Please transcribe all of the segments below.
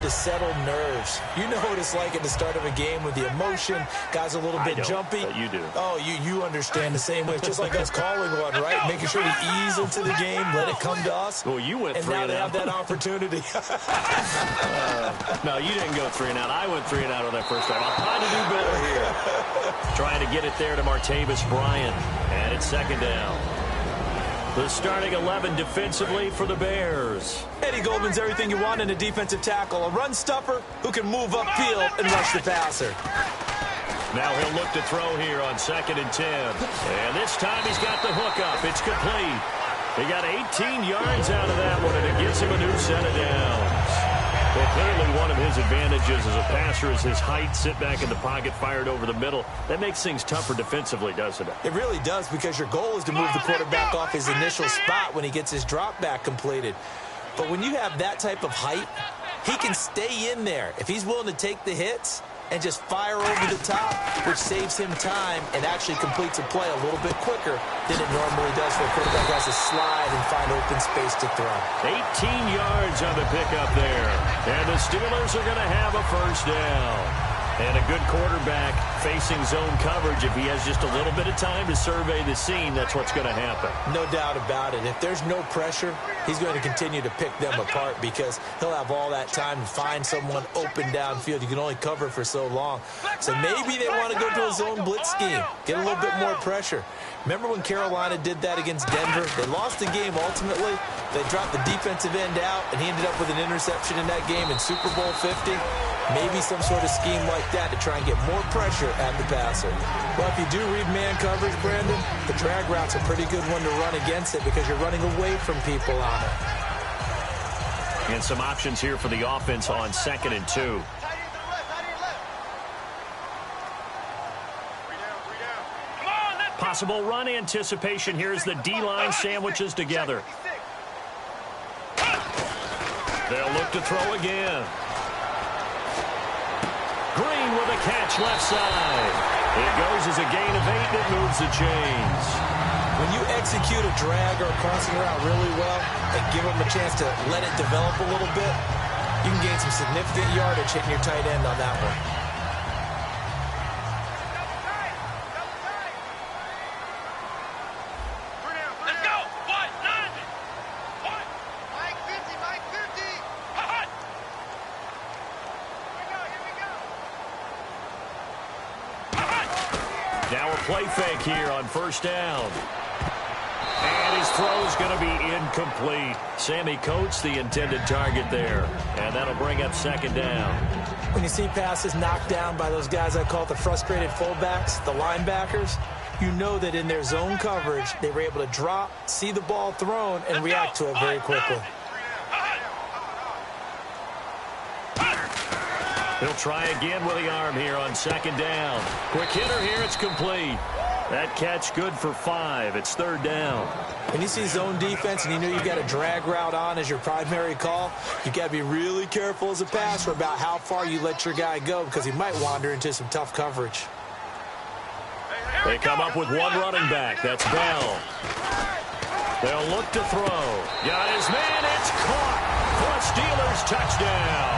to settle nerves. You know what it's like at the start of a game with the emotion. Guys a little bit jumpy. But you do. Oh, you understand the same way. It's just like us calling one, right? Making sure we ease into the game, let it come to us. Well, you went and 3 now and they out. have that opportunity. No, you didn't go 3 and out. I went 3 and out on that first time. I'll try to do better here. Trying to get it there to Martavis Bryant. And it's second down. The starting 11 defensively for the Bears. Eddie Goldman's everything you want in a defensive tackle. A run stuffer who can move upfield and rush the passer. Now he'll look to throw here on 2nd and 10. And this time he's got the hook up. It's complete. He got 18 yards out of that one, and it gives him a new set of downs. Well, clearly one of his advantages as a passer is his height, sit back in the pocket, fired over the middle. That makes things tougher defensively, doesn't it? It really does, because your goal is to move the quarterback off his initial spot when he gets his drop back completed. But when you have that type of height, he can stay in there. If he's willing to take the hits and just fire over the top, which saves him time and actually completes a play a little bit quicker than it normally does for a quarterback who has to slide and find open space to throw. 18 yards on the pickup there. And the Steelers are going to have a first down. And a good quarterback facing zone coverage. If he has just a little bit of time to survey the scene, that's what's going to happen. No doubt about it. If there's no pressure, he's going to continue to pick them apart because he'll have all that time to find someone open downfield. You can only cover for so long. So maybe they want to go to a zone blitz scheme, get a little bit more pressure. Remember when Carolina did that against Denver? They lost the game ultimately. They dropped the defensive end out, and he ended up with an interception in that game in Super Bowl 50. Maybe some sort of scheme like that to try and get more pressure at the passer. Well, if you do read man coverage, Brandon, the drag route's a pretty good one to run against it because you're running away from people on it. And some options here for the offense on 2nd and 2. Possible run anticipation here as the D-line sandwiches together. They'll look to throw again. Green with a catch left side. It goes as a gain of 8, and it moves the chains. When you execute a drag or a crossing route really well and give them a chance to let it develop a little bit, you can gain some significant yardage hitting your tight end on that one. Now a play fake here on first down. And his throw's going to be incomplete. Sammy Coates, the intended target there. And that'll bring up 2nd down. When you see passes knocked down by those guys I call the frustrated fullbacks, the linebackers, you know that in their zone coverage, they were able to drop, see the ball thrown, and react to it very quickly. He'll try again with the arm here on 2nd down. Quick hitter here, it's complete. That catch good for 5. It's 3rd down. When you see zone defense and you know you've got a drag route on as your primary call, you've got to be really careful as a passer about how far you let your guy go because he might wander into some tough coverage. They come up with one running back. That's Bell. They'll look to throw. Got his man. It's caught for a Steelers touchdown.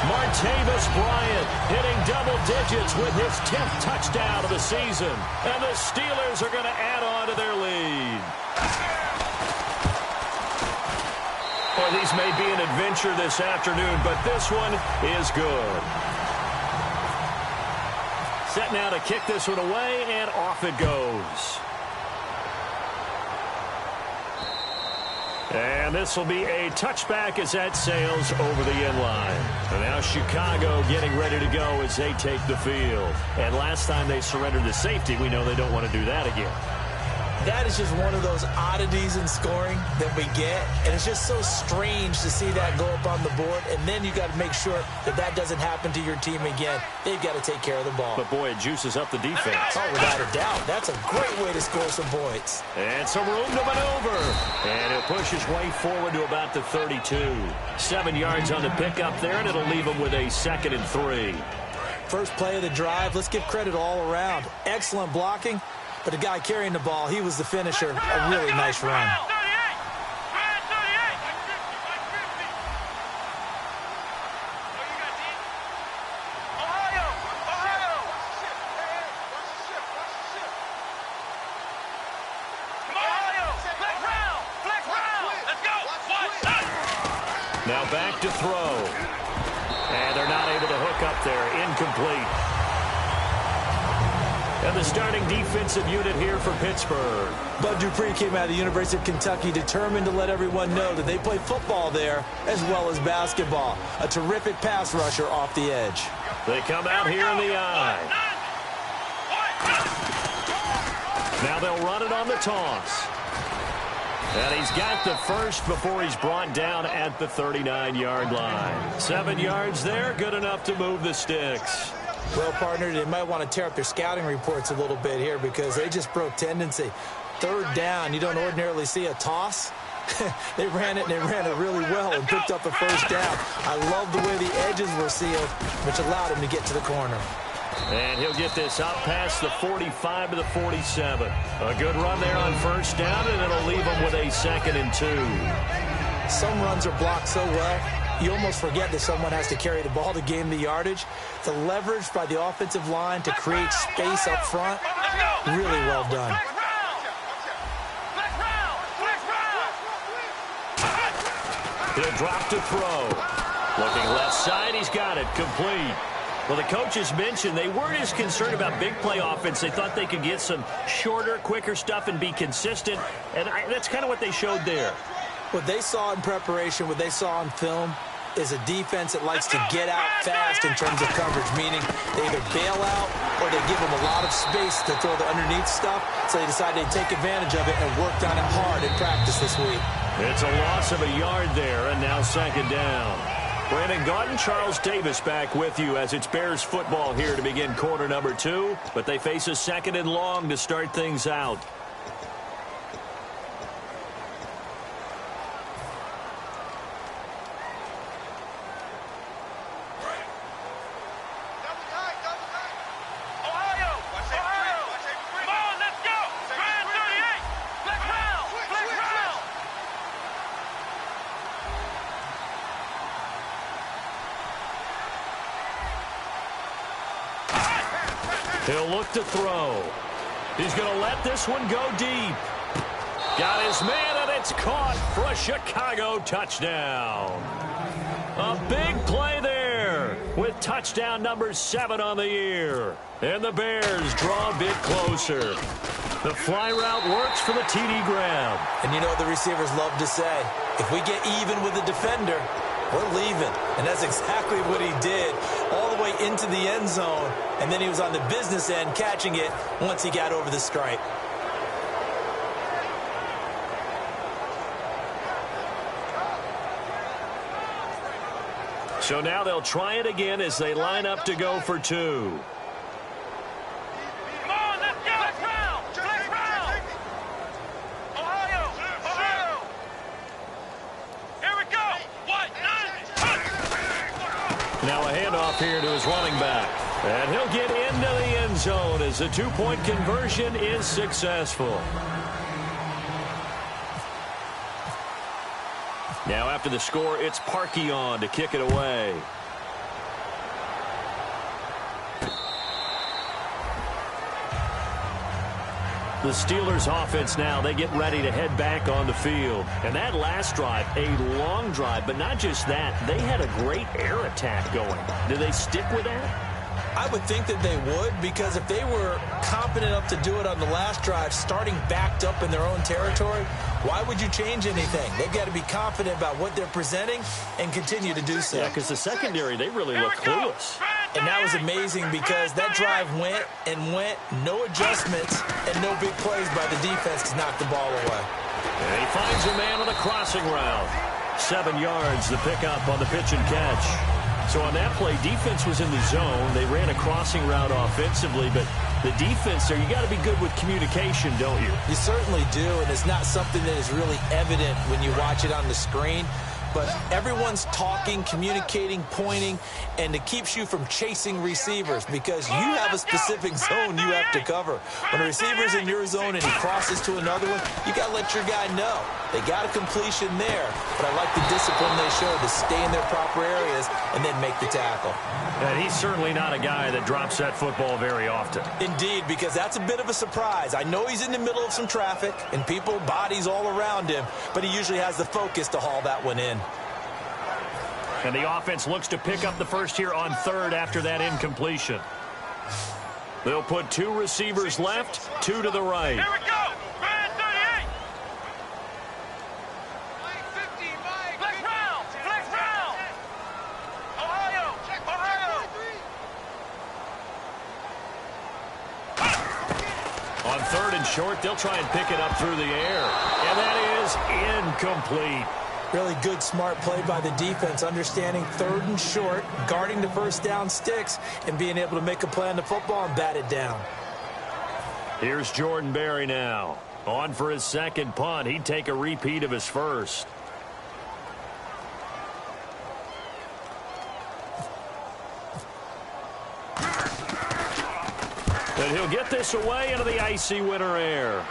Martavis Bryant hitting double digits with his 10th touchdown of the season. And the Steelers are going to add on to their lead. Well, these may be an adventure this afternoon, but this one is good. Set now to kick this one away, and off it goes. And this will be a touchback as that sails over the end line. And now Chicago getting ready to go as they take the field. And last time they surrendered the safety, we know they don't want to do that again. That is just one of those oddities in scoring that we get. And it's just so strange to see that go up on the board. And then you got to make sure that that doesn't happen to your team again. They've got to take care of the ball. But, boy, it juices up the defense. Oh, without a doubt. That's a great way to score some points. And some room to maneuver. And he'll push his way forward to about the 32. 7 yards on the pickup there, and it'll leave him with a 2nd and 3. First play of the drive. Let's give credit all around. Excellent blocking. But the guy carrying the ball, he was the finisher. A really nice run. Now back to throw. And they're not able to hook up there. Incomplete. And the starting defensive unit here for Pittsburgh. Bud Dupree came out of the University of Kentucky determined to let everyone know that they play football there as well as basketball. A terrific pass rusher off the edge. They come out here in the eye. Now they'll run it on the toss. And he's got the first before he's brought down at the 39-yard line. 7 yards there, good enough to move the sticks. Well, partner, they might want to tear up their scouting reports a little bit here because they just broke tendency. Third down, you don't ordinarily see a toss. They ran it, and they ran it really well and picked up the first down. I love the way the edges were sealed, which allowed him to get to the corner. And he'll get this out past the 45 to the 47. A good run there on first down, and it'll leave him with a 2nd and 2. Some runs are blocked so well, you almost forget that someone has to carry the ball to gain the yardage. The leverage by the offensive line to create space up front, really well done. He'll drop to throw. Looking left side, he's got it. Complete. Well, the coaches mentioned they weren't as concerned about big play offense. They thought they could get some shorter, quicker stuff and be consistent. And that's kind of what they showed there. What they saw in preparation, what they saw in film, is a defense that likes to get out fast in terms of coverage, meaning they either bail out or they give them a lot of space to throw the underneath stuff, so they decided they'd take advantage of it and worked on it hard in practice this week. It's a loss of a yard there, and now 2nd down. Brandon Gaudin, Charles Davis back with you as it's Bears football here to begin quarter number 2, but they face a 2nd and long to start things out. He'll look to throw. He's going to let this one go deep. Got his man, and it's caught for a Chicago touchdown. A big play there with touchdown number 7 on the year. And the Bears draw a bit closer. The fly route works for the TD grab. And you know what the receivers love to say? If we get even with the defender, we're leaving. And that's exactly what he did, all the way into the end zone. And then he was on the business end catching it once he got over the stripe. So now they'll try it again as they line up to go for 2. Now a handoff here to his running back. And he'll get into the end zone as the 2-point conversion is successful. Now after the score, it's Parkey on to kick it away. The Steelers offense now, they get ready to head back on the field. And that last drive, a long drive, but not just that, they had a great air attack going. Do they stick with that? I would think that they would, because if they were confident enough to do it on the last drive, starting backed up in their own territory, why would you change anything? They've got to be confident about what they're presenting and continue to do so. Yeah, because the secondary, they really look clueless. And that was amazing because that drive went and went, no adjustments, and no big plays by the defense to knock the ball away. And he finds a man on the crossing route. 7 yards, the pickup on the pitch and catch. So on that play, defense was in the zone. They ran a crossing route offensively, but the defense there, you got to be good with communication, don't you? You certainly do, and it's not something that is really evident when you watch it on the screen. But everyone's talking, communicating, pointing, and it keeps you from chasing receivers because you have a specific zone you have to cover. When a receiver's in your zone and he crosses to another one, you got to let your guy know. They got a completion there, but I like the discipline they showed to stay in their proper areas and then make the tackle. And he's certainly not a guy that drops that football very often. Indeed, because that's a bit of a surprise. I know he's in the middle of some traffic and people, bodies all around him, but he usually has the focus to haul that one in. And the offense looks to pick up the first here on third after that incompletion. They'll put 2 receivers left, 2 to the right. Here we go. Grand 38. Flex round. Flex round. Ohio. On third and short, they'll try and pick it up through the air. And that is incomplete. Really good, smart play by the defense, understanding third and short, guarding the first down sticks, and being able to make a play on the football and bat it down. Here's Jordan Berry now. On for his second punt. He'd take a repeat of his first. And he'll get this away into the icy winter air.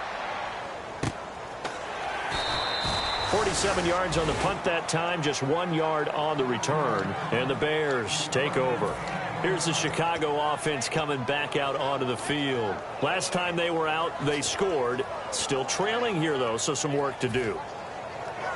47 yards on the punt that time, just 1 yard on the return. And the Bears take over. Here's the Chicago offense coming back out onto the field. Last time they were out, they scored. Still trailing here, though, so some work to do.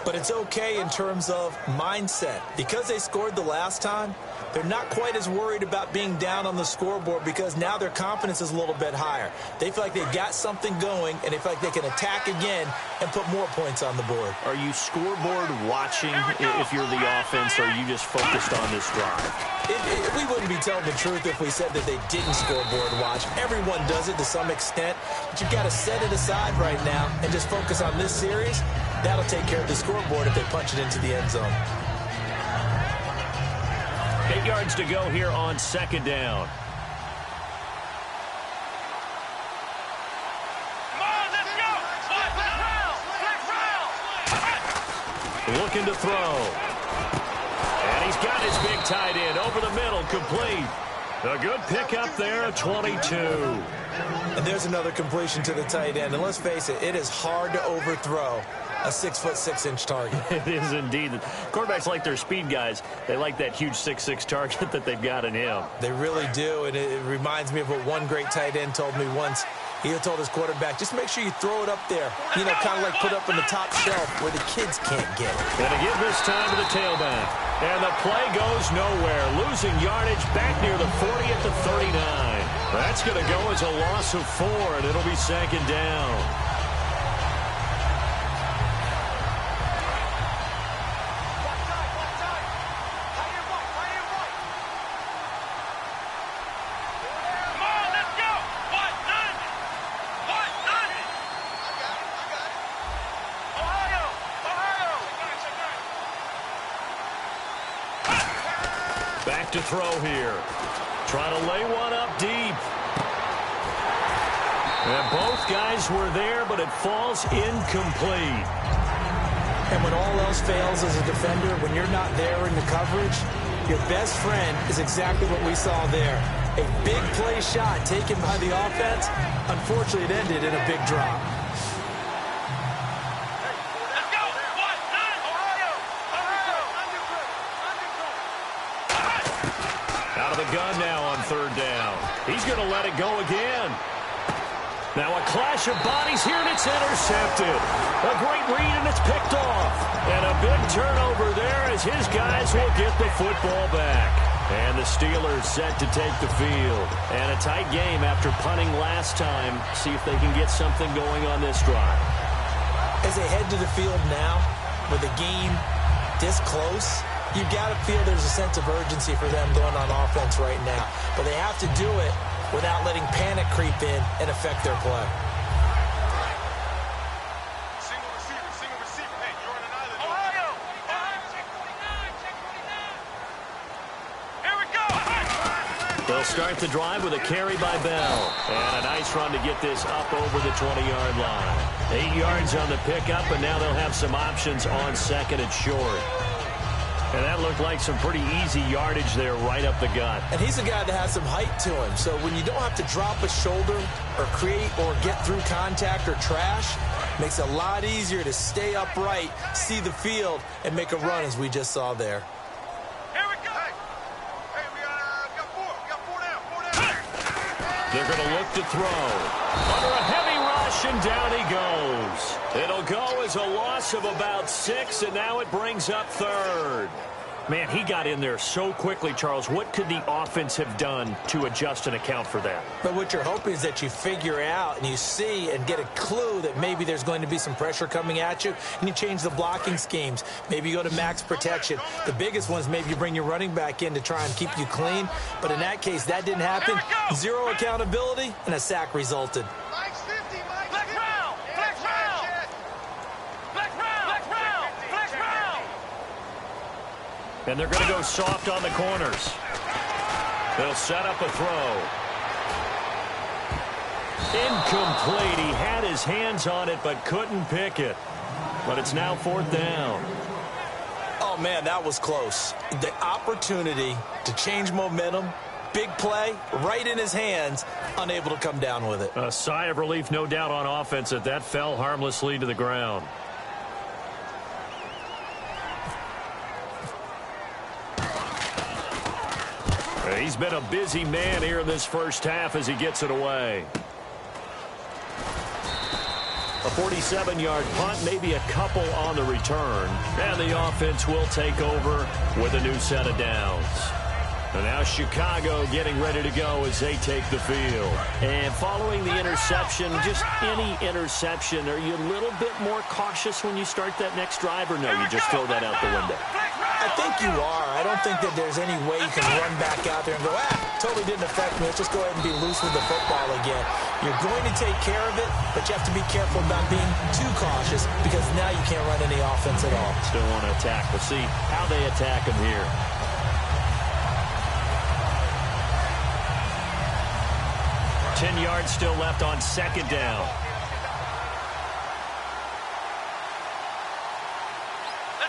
But it's okay in terms of mindset. Because they scored the last time, they're not quite as worried about being down on the scoreboard because now their confidence is a little bit higher. They feel like they've got something going, and they feel like they can attack again and put more points on the board. Are you scoreboard watching if you're the offense, or are you just focused on this drive? We wouldn't be telling the truth if we said that they didn't scoreboard watch. Everyone does it to some extent, but you've got to set it aside right now and just focus on this series. That'll take care of the scoreboard if they punch it into the end zone. 8 yards to go here on second down. Come on, let's go. Flex round. Looking to throw. And he's got his big tight end over the middle, complete. A good pickup there, 22. And there's another completion to the tight end. And let's face it, it is hard to overthrow a 6'6" target. It is indeed. Quarterbacks like their speed guys. They like that huge 6'6" target that they've got in him. They really do, and it reminds me of what one great tight end told me once. He told his quarterback, just make sure you throw it up there, you know, kind of like put up on the top shelf where the kids can't get it. And to give this time to the tailback. And the play goes nowhere. Losing yardage back near the 40 at the 39. That's going to go as a loss of 4, and it'll be second down. Back to throw here. Trying to lay one up deep. And both guys were there, but it falls incomplete. And when all else fails as a defender, when you're not there in the coverage, your best friend is exactly what we saw there. A big play shot taken by the offense. Unfortunately, it ended in a big drop. Gun now on third down. He's going to let it go again. Now a clash of bodies here, and it's intercepted. A great read, and it's picked off. And a big turnover there as his guys will get the football back. And the Steelers set to take the field. And a tight game after punting last time. See if they can get something going on this drive. As they head to the field now, with the game this close, you've got to feel there's a sense of urgency for them going on offense right now. But they have to do it without letting panic creep in and affect their play. Single receiver. Hey, you're on an island. Ohio. Here we go. They'll start the drive with a carry by Bell. And a nice run to get this up over the 20-yard line. 8 yards on the pickup, and now they'll have some options on second and short. And that looked like some pretty easy yardage there right up the gut. And he's a guy that has some height to him. So when you don't have to drop a shoulder or create or get through contact or trash, makes it a lot easier to stay upright, see the field, and make a run as we just saw there. Here we go. Hey, we got 4. We got 4 down. They're going to look to throw. Under a heavy rush, and down he goes. It'll go as a loss of about 6, and now it brings up third. Man, he got in there so quickly, Charles. What could the offense have done to adjust and account for that? But what you're hoping is that you figure out and you see and get a clue that maybe there's going to be some pressure coming at you, and you change the blocking schemes. Maybe you go to max protection. The biggest one is maybe you bring your running back in to try and keep you clean. But in that case, that didn't happen. Zero accountability, and a sack resulted. And they're going to go soft on the corners. They'll set up a throw. Incomplete. He had his hands on it but couldn't pick it. But it's now 4th down. Oh, man, that was close. The opportunity to change momentum, big play, right in his hands, unable to come down with it. A sigh of relief, no doubt, on offense that fell harmlessly to the ground. He's been a busy man here in this first half as he gets it away. A 47-yard punt, maybe a couple on the return. And the offense will take over with a new set of downs. And now Chicago getting ready to go as they take the field. And following the interception, just any interception, are you a little bit more cautious when you start that next drive, or no, you just throw that out the window? I think you are. I don't think that there's any way you can run back out there and go, totally didn't affect me. Let's just go ahead and be loose with the football again. You're going to take care of it, but you have to be careful about being too cautious because now you can't run any offense at all. Still want to attack. We'll see how they attack him here. Ten yards still left on 2nd down.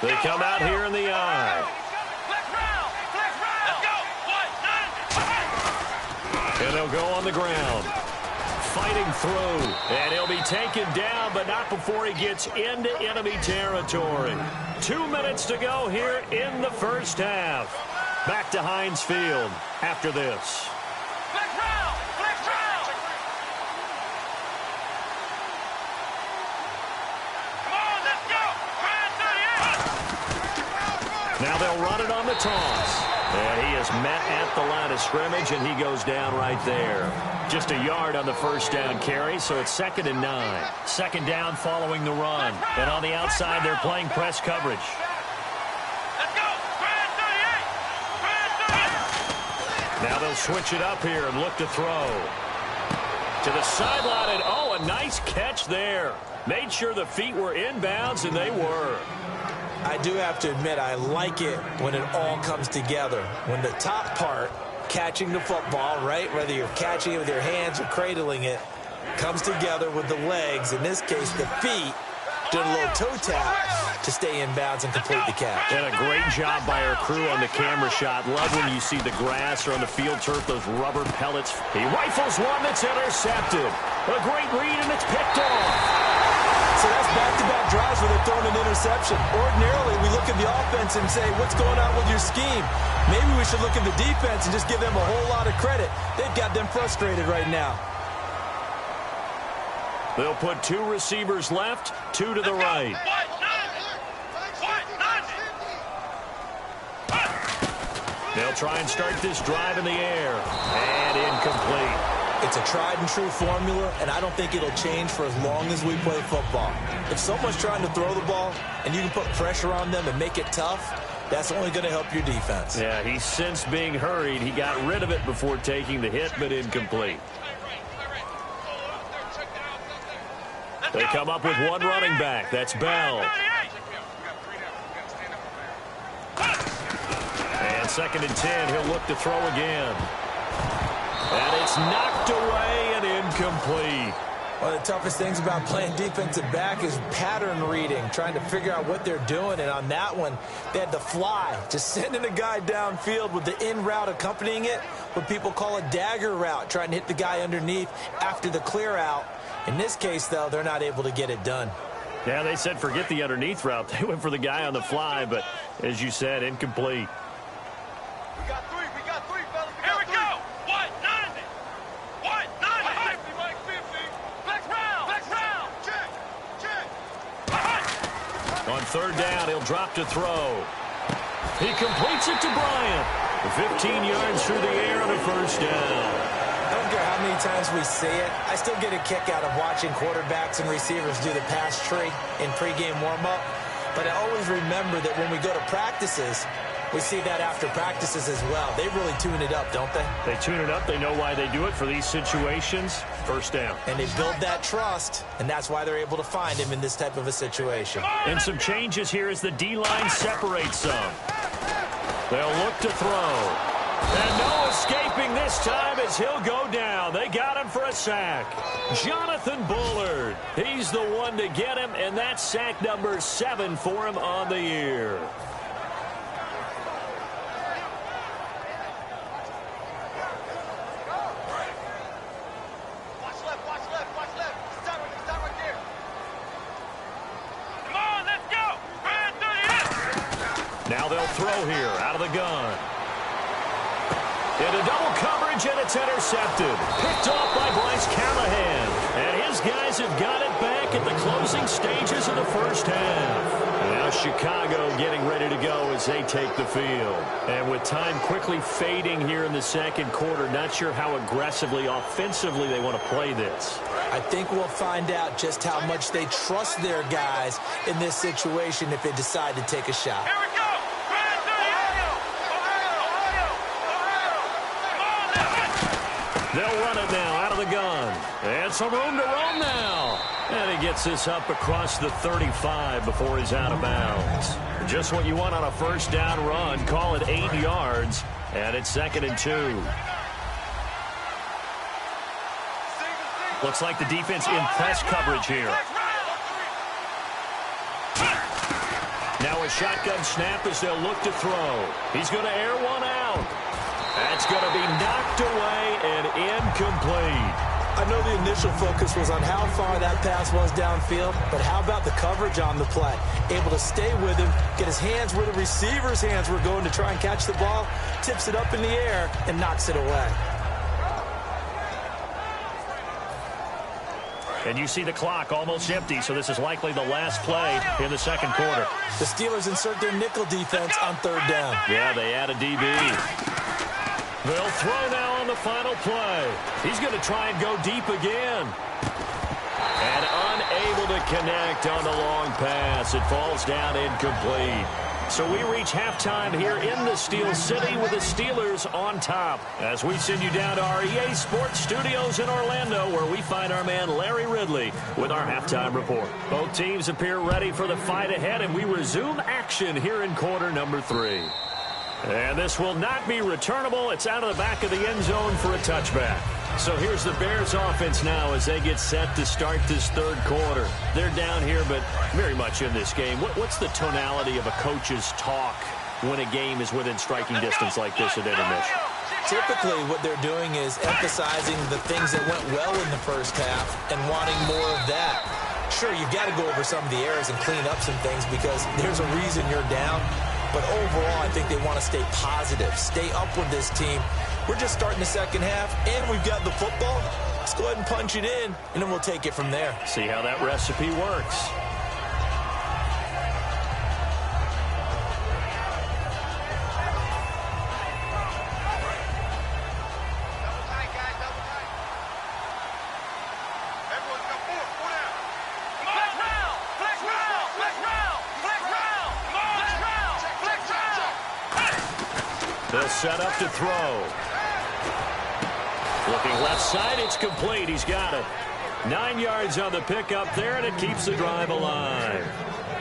They come out here in the eye. And they'll go on the ground. Fighting through. And he'll be taken down, but not before he gets into enemy territory. 2 minutes to go here in the first half. Back to Heinz Field after this. Now they'll run it on the toss. And he is met at the line of scrimmage, and he goes down right there. Just a yard on the first down carry, so it's 2nd and 9. 2nd down following the run. And on the outside, they're playing press coverage. Now they'll switch it up here and look to throw. To the sideline, and oh, a nice catch there. Made sure the feet were inbounds, and they were. I do have to admit, I like it when it all comes together. When the top part, catching the football, right, whether you're catching it with your hands or cradling it, comes together with the legs, in this case the feet, doing a little toe tap to stay in bounds and complete the catch. And a great job by our crew on the camera shot. Love when you see the grass or on the field turf, those rubber pellets. He rifles one that's intercepted. A great read, and it's picked off. So that's back-to-back drives where they're throwing an interception. Ordinarily, we look at the offense and say, what's going on with your scheme? Maybe we should look at the defense and just give them a whole lot of credit. They've got them frustrated right now. They'll put 2 receivers left, 2 to the right. They'll try and start this drive in the air. And incomplete. It's a tried-and-true formula, and I don't think it'll change for as long as we play football. If someone's trying to throw the ball and you can put pressure on them and make it tough, that's only going to help your defense. Yeah, he sensed being hurried. He got rid of it before taking the hit, but incomplete. They come up with 1 running back. That's Bell. And 2nd and 10. He'll look to throw again. And it's knocked away and incomplete. One of the toughest things about playing defensive back is pattern reading, trying to figure out what they're doing. And on that one, they had to fly, just sending a guy downfield with the in route accompanying it, what people call a dagger route, trying to hit the guy underneath after the clear out. In this case, though, they're not able to get it done. Yeah, they said forget the underneath route. They went for the guy on the fly, but as you said, incomplete. We got 3, fellas. Here we go. 190. 190. 50, Mike, 50. Flex round. Check. On 3rd down, he'll drop to throw. He completes it to Bryant. 15 yards through the air on a first down. I don't care how many times we see it. I still get a kick out of watching quarterbacks and receivers do the pass tree in pregame warm-up. But I always remember that when we go to practices, we see that after practices as well. They really tune it up, don't they? They tune it up. They know why they do it for these situations. First down. And they build that trust, and that's why they're able to find him in this type of a situation. And some changes here as the D-line separates some. They'll look to throw. And no escaping this time as he'll go down. They got him for a sack. Jonathan Bullard. He's the one to get him, and that's sack number 7 for him on the year. Now they'll throw here out of the gun. Into double coverage, and it's intercepted. Picked off by Bryce Callahan. And his guys have got it back at the closing stages of the first half. And now Chicago getting ready to go as they take the field. And with time quickly fading here in the second quarter, not sure how aggressively, offensively they want to play this. I think we'll find out just how much they trust their guys in this situation if they decide to take a shot. Here we go! They'll run it now out of the gun. And some room to roam now. And he gets this up across the 35 before he's out of bounds. Just what you want on a first down run. Call it 8 yards. And it's 2nd and 2. Looks like the defense in press coverage here. Now a shotgun snap as they'll look to throw. He's going to air one out. That's going to be knocked away and incomplete. I know the initial focus was on how far that pass was downfield, but how about the coverage on the play? Able to stay with him, get his hands where the receiver's hands were going to try and catch the ball, tips it up in the air, and knocks it away. And you see the clock almost empty, so this is likely the last play in the second quarter. The Steelers insert their nickel defense on 3rd down. Yeah, they add a DB. They'll throw now on the final play. He's going to try and go deep again. And unable to connect on the long pass. It falls down incomplete. So we reach halftime here in the Steel City with the Steelers on top. As we send you down to our EA Sports Studios in Orlando, where we find our man Larry Ridley with our halftime report. Both teams appear ready for the fight ahead, and we resume action here in quarter number 3. And this will not be returnable. It's out of the back of the end zone for a touchback. So here's the Bears offense now as they get set to start this third quarter. They're down here, but very much in this game. What's the tonality of a coach's talk when a game is within striking distance like this at intermission? Typically, what they're doing is emphasizing the things that went well in the first half and wanting more of that. Sure, you've got to go over some of the errors and clean up some things because there's a reason you're down. But overall, I think they want to stay positive, stay up with this team. We're just starting the second half, and we've got the football. Let's go ahead and punch it in, and then we'll take it from there. See how that recipe works. They'll set up to throw. Looking left side, it's complete. He's got it. 9 yards on the pickup there, and it keeps the drive alive.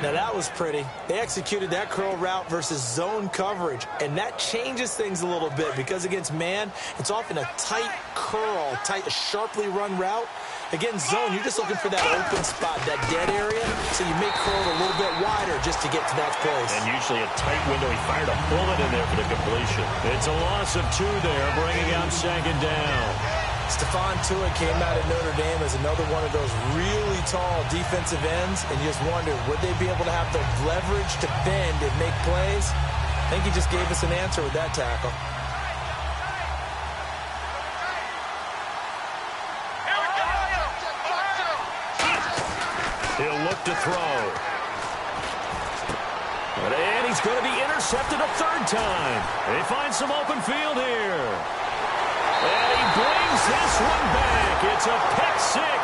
Now, that was pretty. They executed that curl route versus zone coverage, and that changes things a little bit because against man, it's often a tight curl, sharply run route. Against zone, you're just looking for that open spot, that dead area, so you make curl a little bit wider just to get to that place. And usually a tight window. He fired a bullet in there for the completion. It's a loss of 2 there, bringing out 2nd down. Stephon Tuitt came out of Notre Dame as another one of those really tall defensive ends, and you just wonder, would they be able to have the leverage to bend and make plays? I think he just gave us an answer with that tackle. He'll look to throw. And he's going to be intercepted a third time. They find some open field here. And he brings this one back. It's a pick six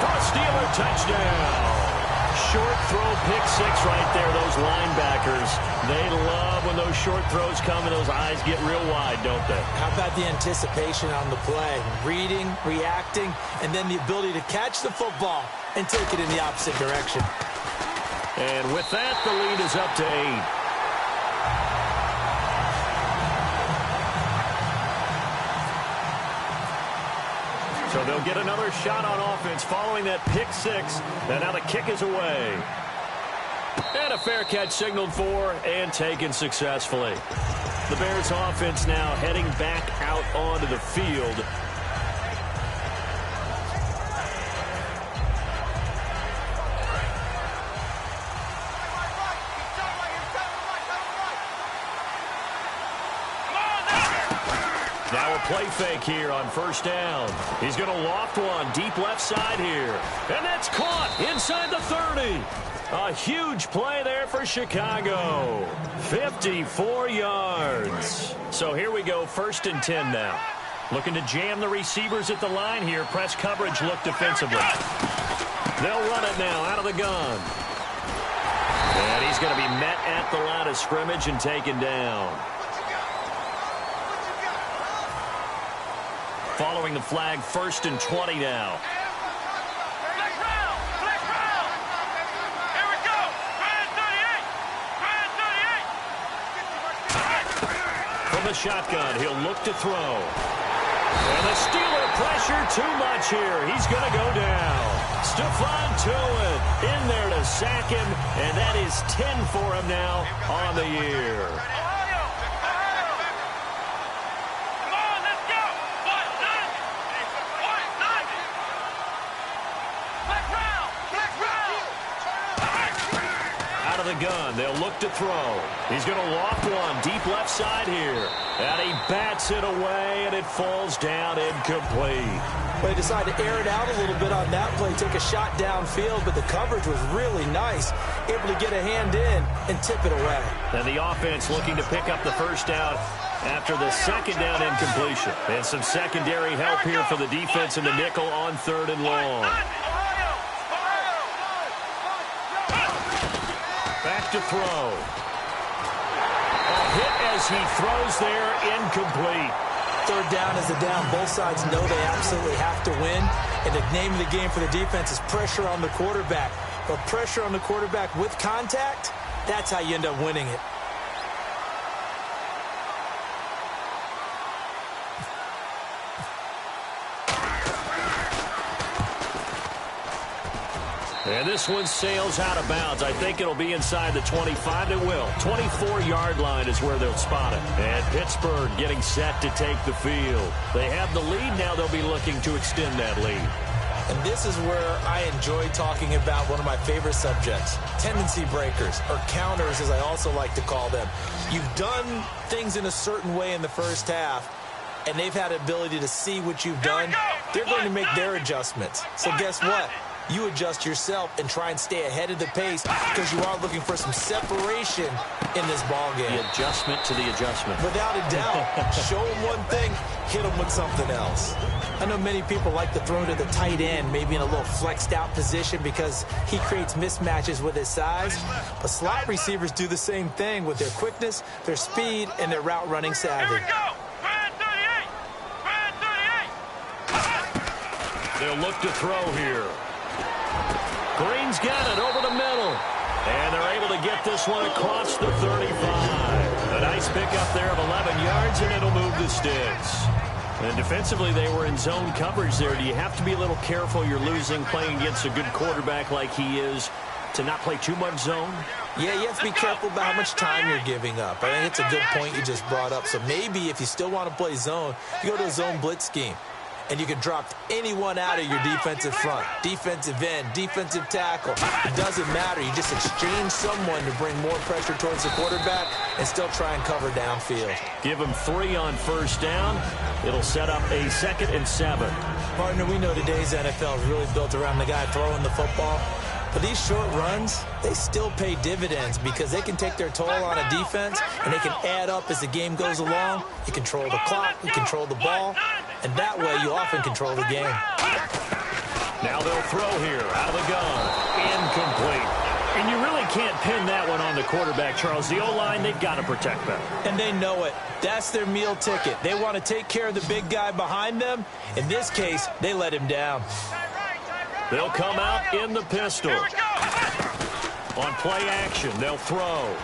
for a Steeler touchdown. Short throw pick six right there. Those linebackers, they love when those short throws come and those eyes get real wide, don't they? How about the anticipation on the play? Reading, reacting, and then the ability to catch the football and take it in the opposite direction. And with that, the lead is up to 8. So they'll get another shot on offense following that pick six. And now the kick is away. And a fair catch signaled for and taken successfully. The Bears offense now heading back out onto the field. Now a play fake here on first down. He's going to loft one deep left side here. And that's caught inside the 30. A huge play there for Chicago. 54 yards. So here we go, 1st and 10 now. Looking to jam the receivers at the line here. Press coverage look defensively. They'll run it now out of the gun. And he's going to be met at the line of scrimmage and taken down. Following the flag, 1st and 20 now. Here we go. Brand 38. From the shotgun, he'll look to throw. And the Steeler pressure too much here. He's going to go down. Stephon Tuitt in there to sack him, and that is 10 for him now on the year. The gun. They'll look to throw. He's going to loft one deep left side here. And he bats it away, and it falls down incomplete. They decided to air it out a little bit on that play, take a shot downfield, but the coverage was really nice. Able to get a hand in and tip it away. And the offense looking to pick up the first down after the second down incompletion. And some secondary help here for the defense in the nickel on 3rd and long. Back to throw. A hit as he throws there, incomplete. 3rd down is the down. Both sides know they absolutely have to win. And the name of the game for the defense is pressure on the quarterback. But pressure on the quarterback with contact, that's how you end up winning it. And this one sails out of bounds. I think it'll be inside the 25. It will. 24-yard line is where they'll spot it. And Pittsburgh getting set to take the field. They have the lead. Now they'll be looking to extend that lead. And this is where I enjoy talking about one of my favorite subjects, tendency breakers, or counters as I also like to call them. You've done things in a certain way in the first half, and they've had the ability to see what you've done. They're going to make their adjustments. So guess what? You adjust yourself and try and stay ahead of the pace because you are looking for some separation in this ball game. The adjustment to the adjustment. Without a doubt. Show them one thing, hit them with something else. I know many people like to throw to the tight end, maybe in a little flexed out position because he creates mismatches with his size. But slot receivers do the same thing with their quickness, their speed, and their route running savvy. Here we go. Brand 38. Brand 38. They'll look to throw here. Green's got it over the middle. And they're able to get this one across the 35. A nice pickup there of 11 yards, and it'll move the sticks. And defensively, they were in zone coverage there. Do you have to be a little careful? You're losing playing against a good quarterback like he is to not play too much zone? Yeah, you have to be careful about how much time you're giving up. I think it's a good point you just brought up. So maybe if you still want to play zone, you go to a zone blitz scheme. And you can drop anyone out of your defensive front, defensive end, defensive tackle. It doesn't matter. You just exchange someone to bring more pressure towards the quarterback and still try and cover downfield. Give him 3 on first down. It'll set up a 2nd and 7. Partner, we know today's NFL is really built around the guy throwing the football. But these short runs, they still pay dividends because they can take their toll on a defense, and they can add up as the game goes along. You control the clock, you control the ball, and that way you often control the game. Now they'll throw here, out of the gun, incomplete. And you really can't pin that one on the quarterback, Charles. The O-line, they've got to protect them. And they know it. That's their meal ticket. They want to take care of the big guy behind them. In this case, they let him down. They'll come out in the pistol. On play action, they'll throw.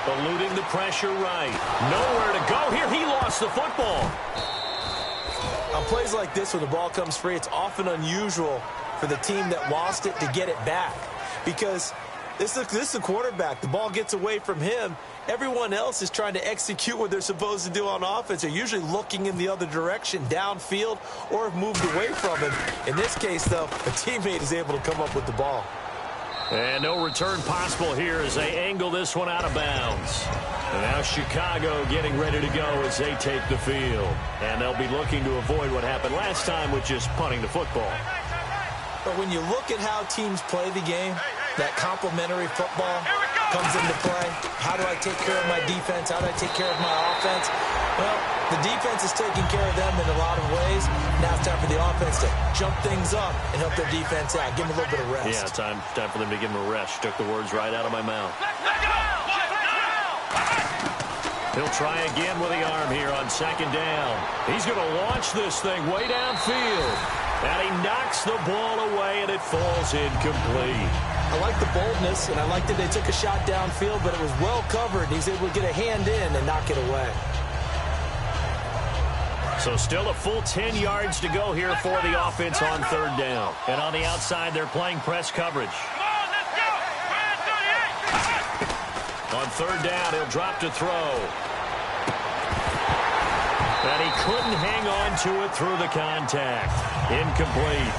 Eluding the pressure right. Nowhere to go here. He lost the football. On plays like this, when the ball comes free, it's often unusual for the team that lost it to get it back. Because this is the quarterback. The ball gets away from him. Everyone else is trying to execute what they're supposed to do on offense. They're usually looking in the other direction, downfield, or have moved away from him. In this case, though, a teammate is able to come up with the ball. And no return possible here as they angle this one out of bounds. And now Chicago getting ready to go as they take the field. And they'll be looking to avoid what happened last time with just punting the football. But when you look at how teams play the game, that complementary football comes into play. How do I take care of my defense? How do I take care of my offense? Well, the defense is taking care of them in a lot of ways. Now it's time for the offense to jump things up and help their defense out. Give them a little bit of rest. Yeah, time for them to give them a rest. Took the words right out of my mouth. He'll try again with the arm here on second down. He's going to launch this thing way downfield. And he knocks the ball away, and it falls incomplete. I like the boldness, and I like that they took a shot downfield, but it was well covered. He's able to get a hand in and knock it away. So still a full 10 yards to go here for the offense on third down. And on the outside, they're playing press coverage. On third down, he'll drop to throw. And he couldn't hang on to it through the contact. Incomplete.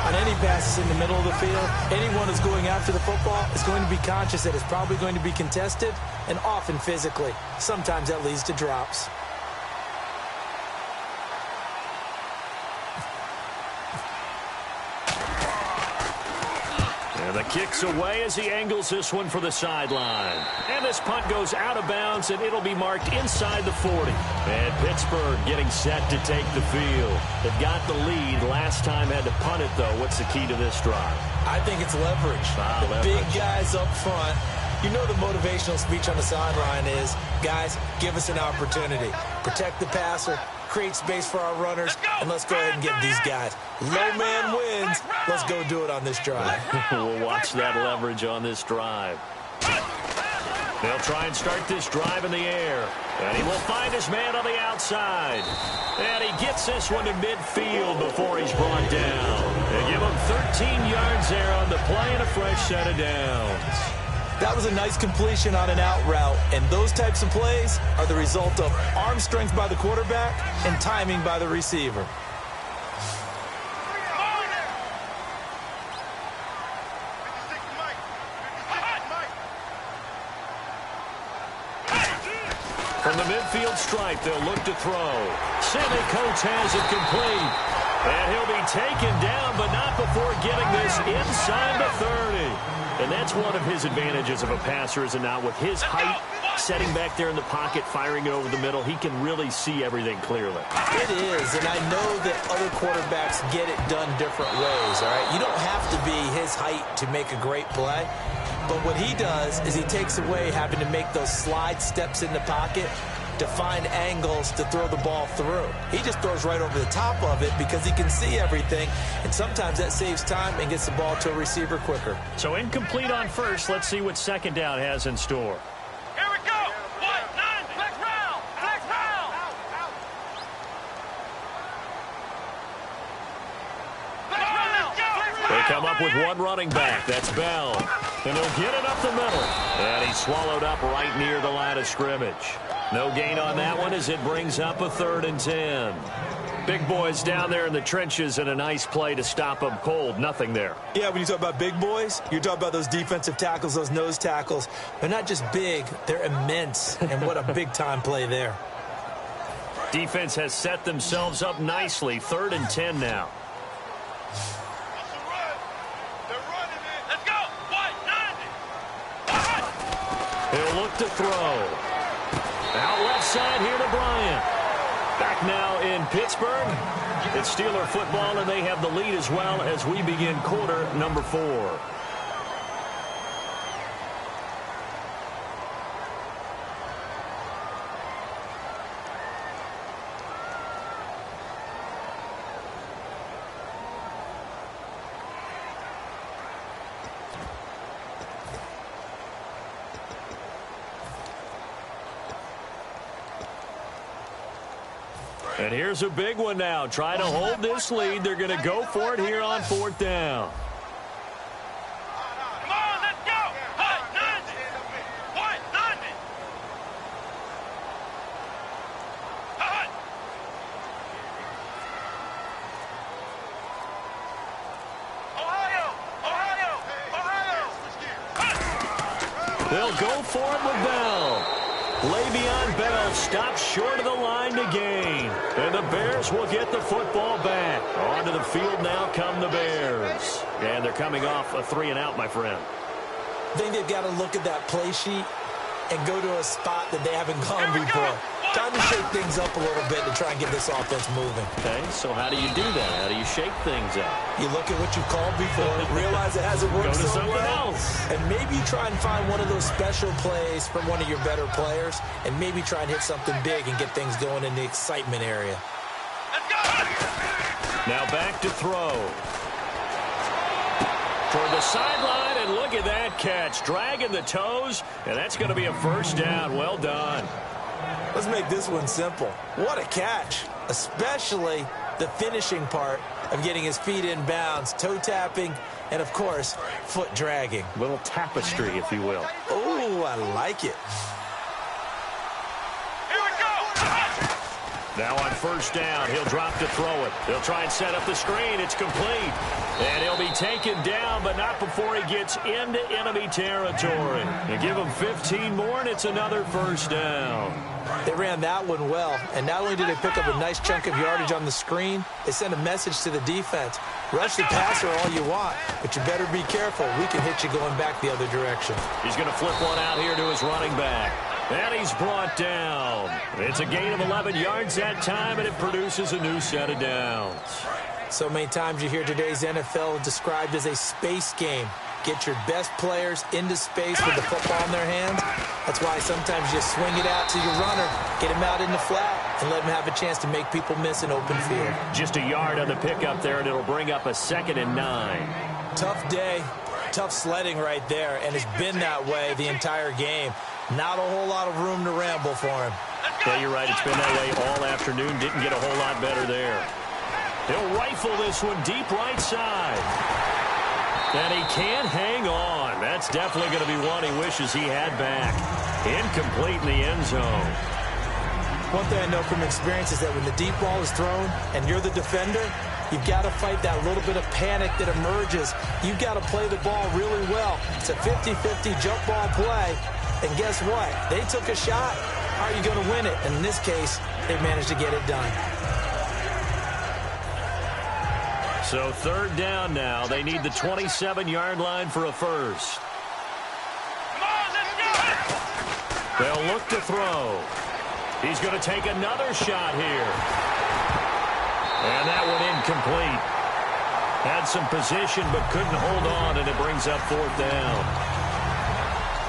On any passes in the middle of the field, anyone who's going after the football is going to be conscious that it's probably going to be contested, and often physically. Sometimes that leads to drops. The kick's away as he angles this one for the sideline. And this punt goes out of bounds, and it'll be marked inside the 40. And Pittsburgh getting set to take the field. They've got the lead. Last time had to punt it, though. What's the key to this drive? I think it's leverage. The big guys up front. You know the motivational speech on the sideline is, guys, give us an opportunity. Protect the passer. Create space for our runners, and let's go ahead and get these guys. Low man wins. Let's go do it on this drive. We'll watch that leverage on this drive. They'll try and start this drive in the air. And he will find his man on the outside. And he gets this one to midfield before he's brought down. They give him 13 yards there on the play and a fresh set of downs. That was a nice completion on an out route, and those types of plays are the result of arm strength by the quarterback and timing by the receiver. From the midfield stripe, they'll look to throw. Sammy Coates has it complete. And he'll be taken down, but not before getting this inside the 30. And that's one of his advantages of a passer, is it not? With his height, setting back there in the pocket, firing it over the middle, he can really see everything clearly. It is, and I know that other quarterbacks get it done different ways, all right? You don't have to be his height to make a great play. But what he does is he takes away having to make those slide steps in the pocket to find angles to throw the ball through. He just throws right over the top of it because he can see everything, and sometimes that saves time and gets the ball to a receiver quicker. So incomplete on first. Let's see what second down has in store. Here we go. 1-9. Flex round. Flex round. They come up with one running back. That's Bell. And he'll get it up the middle. And he's swallowed up right near the line of scrimmage. No gain on that one as it brings up a 3rd and 10. Big boys down there in the trenches, and a nice play to stop them cold. Nothing there. Yeah, when you talk about big boys, you're talking about those defensive tackles, those nose tackles. They're not just big, they're immense. And what a big-time play there. Defense has set themselves up nicely. 3rd and 10 now. They're running. look to throw. Out left side here to Bryant. Back now in Pittsburgh. It's Steeler football, and they have the lead as well as we begin quarter number 4. And here's a big one now. Trying to hold this lead. They're going to go for it here on 4th down. Come on, let's go. Hut, 90. What? 90. Hut. Ohio. They'll go for it with Bell. Le'Veon Bell stops short of the line to gain. And the Bears will get the football back. Onto the field now come the Bears. And they're coming off a 3-and-out, my friend. I think they've got to look at that play sheet and go to a spot that they haven't gone before. Time to shake things up a little bit to try and get this offense moving. Okay, so how do you do that? How do you shake things up? You look at what you called before, realize it hasn't worked Go to so something well, else. and maybe try and find one of those special plays from one of your better players, and maybe try and hit something big and get things going in the excitement area. Let's go. Now back to throw. Toward the sideline, and look at that catch. Dragging the toes, and that's going to be a first down. Well done. Let's make this one simple. What a catch, especially the finishing part of getting his feet in bounds, toe tapping, and, of course, foot dragging. Little tapestry, if you will. Oh, I like it. Here we go. Now on first down, he'll drop to throw it. They'll try and set up the screen. It's complete. And he'll be taken down, but not before he gets into enemy territory. And give him 15 more, and it's another first down. They ran that one well, and not only did they pick up a nice chunk of yardage on the screen, they sent a message to the defense. Rush the passer all you want, but you better be careful. We can hit you going back the other direction. He's going to flip one out here to his running back. And he's brought down. It's a gain of 11 yards that time, and it produces a new set of downs. So many times you hear today's NFL described as a space game. Get your best players into space with the football in their hands. That's why sometimes you swing it out to your runner, get him out in the flat, and let him have a chance to make people miss an open field. Just a yard on the pickup there, and it'll bring up a 2nd and 9. Tough day, tough sledding right there, and it's been that way the entire game. Not a whole lot of room to ramble for him. Yeah, you're right. It's been that way all afternoon. Didn't get a whole lot better there. He'll rifle this one deep right side. And he can't hang on. That's definitely going to be one he wishes he had back. Incomplete in the end zone. One thing I know from experience is that when the deep ball is thrown and you're the defender, you've got to fight that little bit of panic that emerges. You've got to play the ball really well. It's a 50-50 jump ball play. And guess what? They took a shot. How are you going to win it? And in this case, they managed to get it done. So 3rd down now. They need the 27-yard line for a first. Come on, let's go. They'll look to throw. He's going to take another shot here. And that one incomplete. Had some position but couldn't hold on, and it brings up 4th down.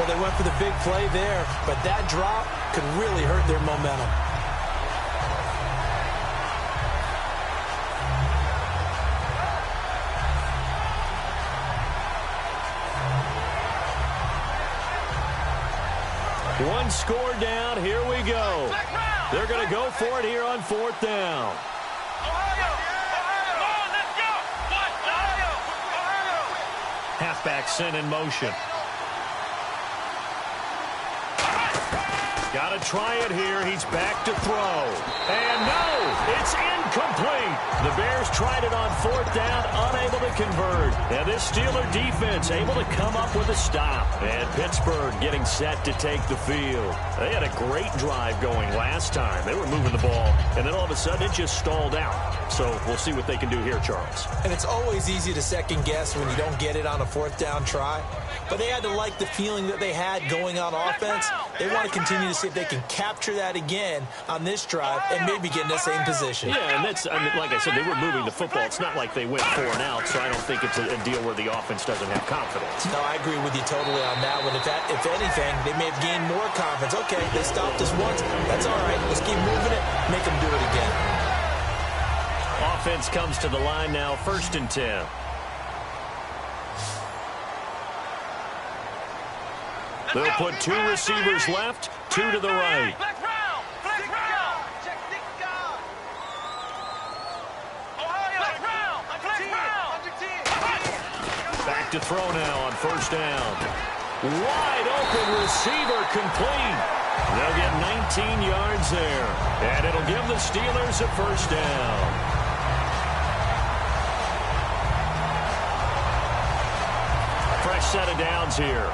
Well, they went for the big play there, but that drop could really hurt their momentum. One score down. Here we go. They're going to go for it here on 4th down. Ohio. Come on, let's go. What? Ohio. Halfback sent in motion. Got to try it here. He's back to throw. And no, it's incomplete. The Bears tried it on 4th down, unable to convert. And this Steeler defense able to come up with a stop. And Pittsburgh getting set to take the field. They had a great drive going last time. They were moving the ball, and then all of a sudden it just stalled out. So we'll see what they can do here, Charles. And it's always easy to second guess when you don't get it on a 4th down try. But they had to like the feeling that they had going on offense. They want to continue to see if they can capture that again on this drive and maybe get in the same position. Yeah, and that's, I mean, like I said, they were moving the football. It's not like they went 4 and out, so I don't think it's a deal where the offense doesn't have confidence. No, I agree with you totally on that one. If anything, they may have gained more confidence. Okay, they stopped us once. That's all right. Let's keep moving it. Make them do it again. Offense comes to the line now, 1st and 10. They'll put 2 receivers left, 2 to the right. Back to throw now on 1st down. Wide open receiver complete. They'll get 19 yards there. And it'll give the Steelers a 1st down. Fresh set of downs here.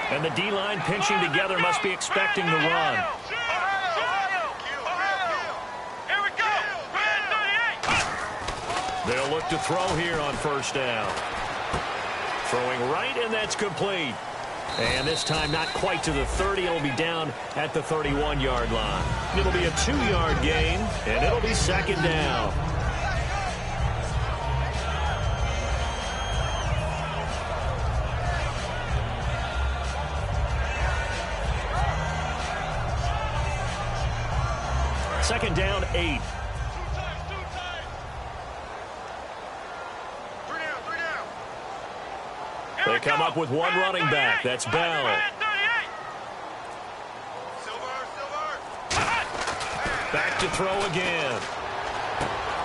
And the D-line pinching together must be expecting the run. They'll look to throw here on 1st down. Throwing right, and that's complete. And this time not quite to the 30. It'll be down at the 31-yard line. It'll be a 2-yard gain, and it'll be 2nd down. Second down, 8. They come up with 1 running back. That's Bell. Back to throw again.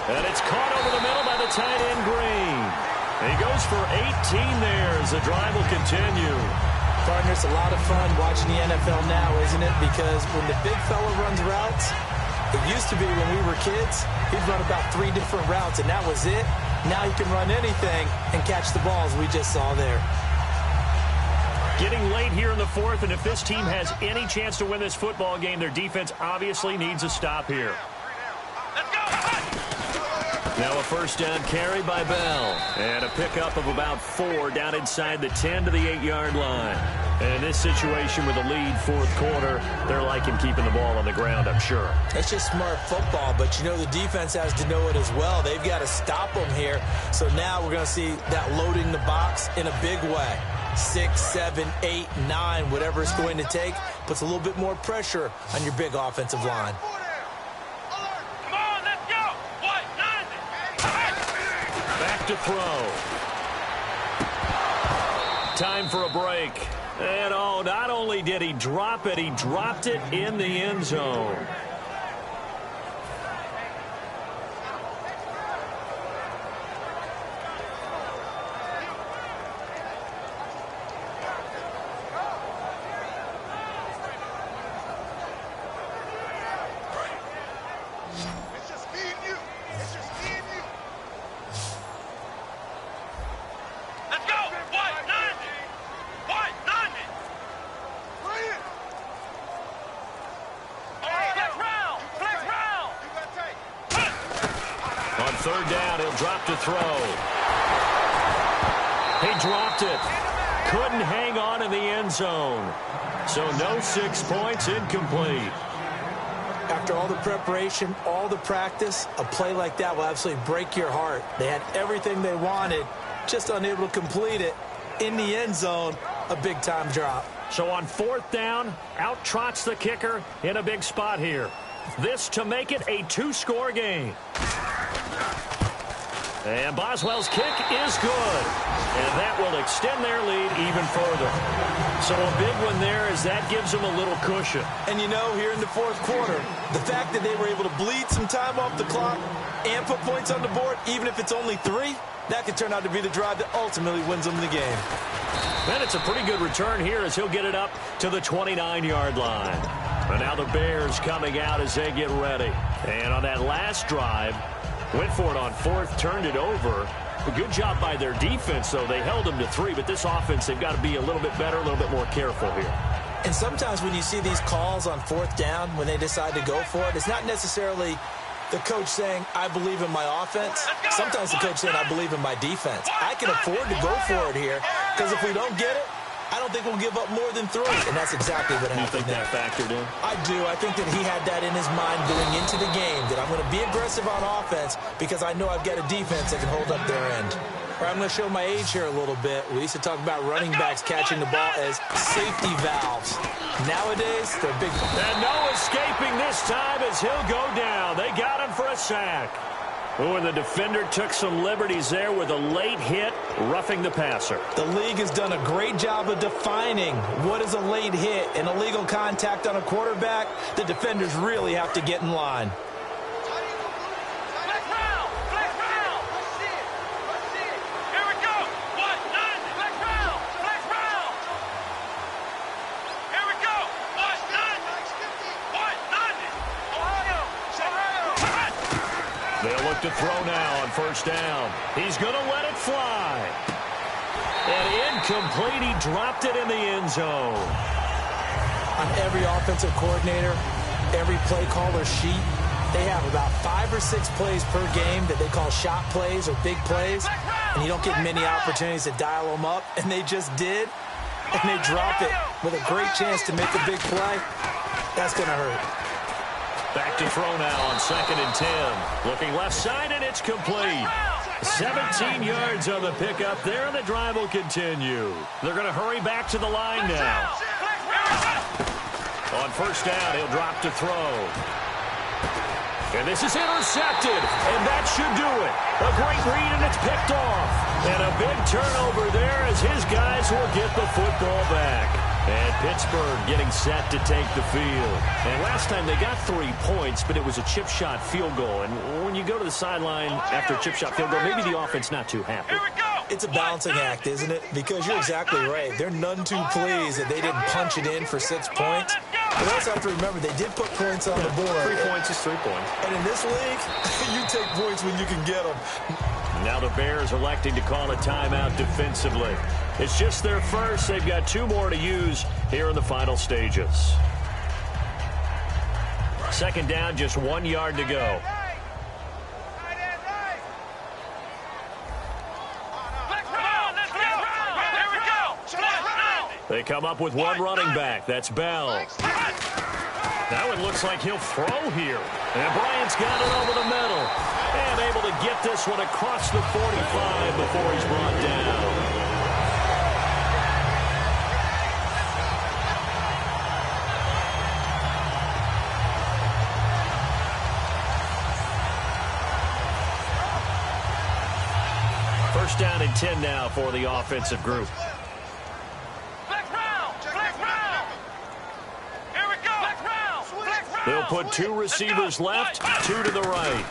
And it's caught over the middle by the tight end, Green. He goes for 18 there as the drive will continue. Partner, it's a lot of fun watching the NFL now, isn't it? Because when the big fella runs routes, it used to be when we were kids, he'd run about 3 different routes, and that was it. Now he can run anything and catch the balls we just saw there. Getting late here in the 4th, and if this team has any chance to win this football game, their defense obviously needs a stop here. Now a 1st down carry by Bell. And a pickup of about 4 down inside the 10 to the 8-yard line. And in this situation with the lead 4th quarter, they're liking keeping the ball on the ground, I'm sure. It's just smart football, but you know the defense has to know it as well. They've got to stop them here. So now we're going to see that loading the box in a big way. 6, 7, 8, 9, whatever it's going to take, puts a little bit more pressure on your big offensive line. Back to throw. Time for a break. And oh, not only did he drop it, he dropped it in the end zone. On 3rd down, he'll drop to throw. He dropped it. Couldn't hang on in the end zone. So no 6 points, incomplete. After all the preparation, all the practice, a play like that will absolutely break your heart. They had everything they wanted, just unable to complete it. In the end zone, a big-time drop. So on 4th down, out trots the kicker in a big spot here. This to make it a 2-score game. And Boswell's kick is good. And that will extend their lead even further. So a big one there as that gives them a little cushion. And you know, here in the 4th quarter, the fact that they were able to bleed some time off the clock and put points on the board, even if it's only 3, that could turn out to be the drive that ultimately wins them the game. Then it's a pretty good return here as he'll get it up to the 29-yard line. And now the Bears coming out as they get ready. And on that last drive, went for it on 4th, turned it over. A good job by their defense, though. They held them to 3, but this offense, they've got to be a little bit better, a little bit more careful here. And sometimes when you see these calls on 4th down, when they decide to go for it, it's not necessarily the coach saying, I believe in my offense. Sometimes the coach saying, I believe in my defense. I can afford to go for it here Because if we don't get it, I don't think we'll give up more than 3, and that's exactly what happened. You think that factored in? I do. I think that he had that in his mind going into the game, that I'm going to be aggressive on offense because I know I've got a defense that can hold up their end. All right, I'm going to show my age here a little bit. We used to talk about running backs catching the ball as safety valves. Nowadays, they're big. And no escaping this time as he'll go down. They got him for a sack. Oh, and the defender took some liberties there with a late hit, roughing the passer. The league has done a great job of defining what is a late hit and illegal contact on a quarterback. The defenders really have to get in line. They'll look to throw now on first down. He's going to let it fly. And incomplete. He dropped it in the end zone. On every offensive coordinator, every play caller sheet, they have about 5 or 6 plays per game that they call shot plays or big plays, and you don't get many opportunities to dial them up, and they just did, and they drop it with a great chance to make a big play. That's going to hurt. Back to throw now on 2nd and 10. Looking left side, and it's complete. 17 yards on the pickup there, and the drive will continue. They're going to hurry back to the line now. On first down, he'll drop to throw. And this is intercepted, and that should do it. A great read, and it's picked off. And a big turnover there as his guys will get the football back. And Pittsburgh getting set to take the field. And last time they got 3 points, but it was a chip shot field goal. And when you go to the sideline after a chip shot field goal, maybe the offense not too happy. It's a balancing act, isn't it? Because you're exactly right. They're none too pleased that they didn't punch it in for 6 points. But also have to remember, they did put points on the board. 3 points is 3 points. And in this league, you take points when you can get them. Now the Bears electing to call a timeout defensively. It's just their first. They've got 2 more to use here in the final stages. 2nd down, just 1 yard to go. They come up with 1 running back. That's Bell. That one looks like he'll throw here. And Bryant's got it over the middle. And able to get this one across the 45 before he's brought down. First down and 10 now for the offensive group. They'll put 2 receivers left, 2 to the right.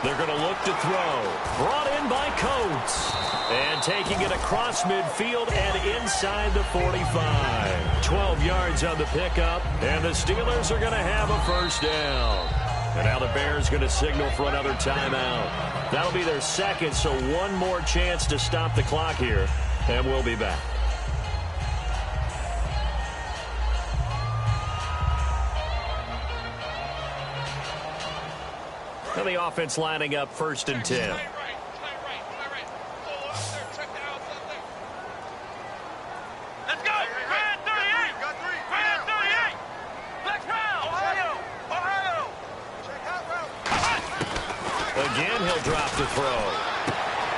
They're going to look to throw. Brought in by Coates. And taking it across midfield and inside the 45. 12 yards on the pickup. And the Steelers are going to have a first down. And now the Bears going to signal for another timeout. That'll be their second, so 1 more chance to stop the clock here. And we'll be back. And the offense lining up 1st and 10. Let's go. Grand 38. Grand 38. Flex round. Ohio. Check out route. Again, he'll drop to throw.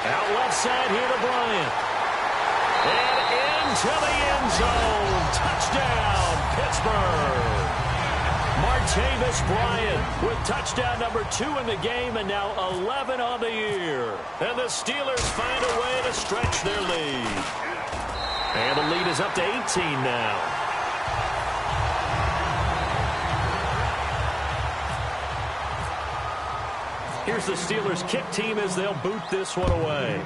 Out left side here to Bryant. And into the end zone. Touchdown, Pittsburgh. Martavis Bryant with touchdown number 2 in the game and now 11 on the year. And the Steelers find a way to stretch their lead. And the lead is up to 18 now. Here's the Steelers kick team as they'll boot this one away.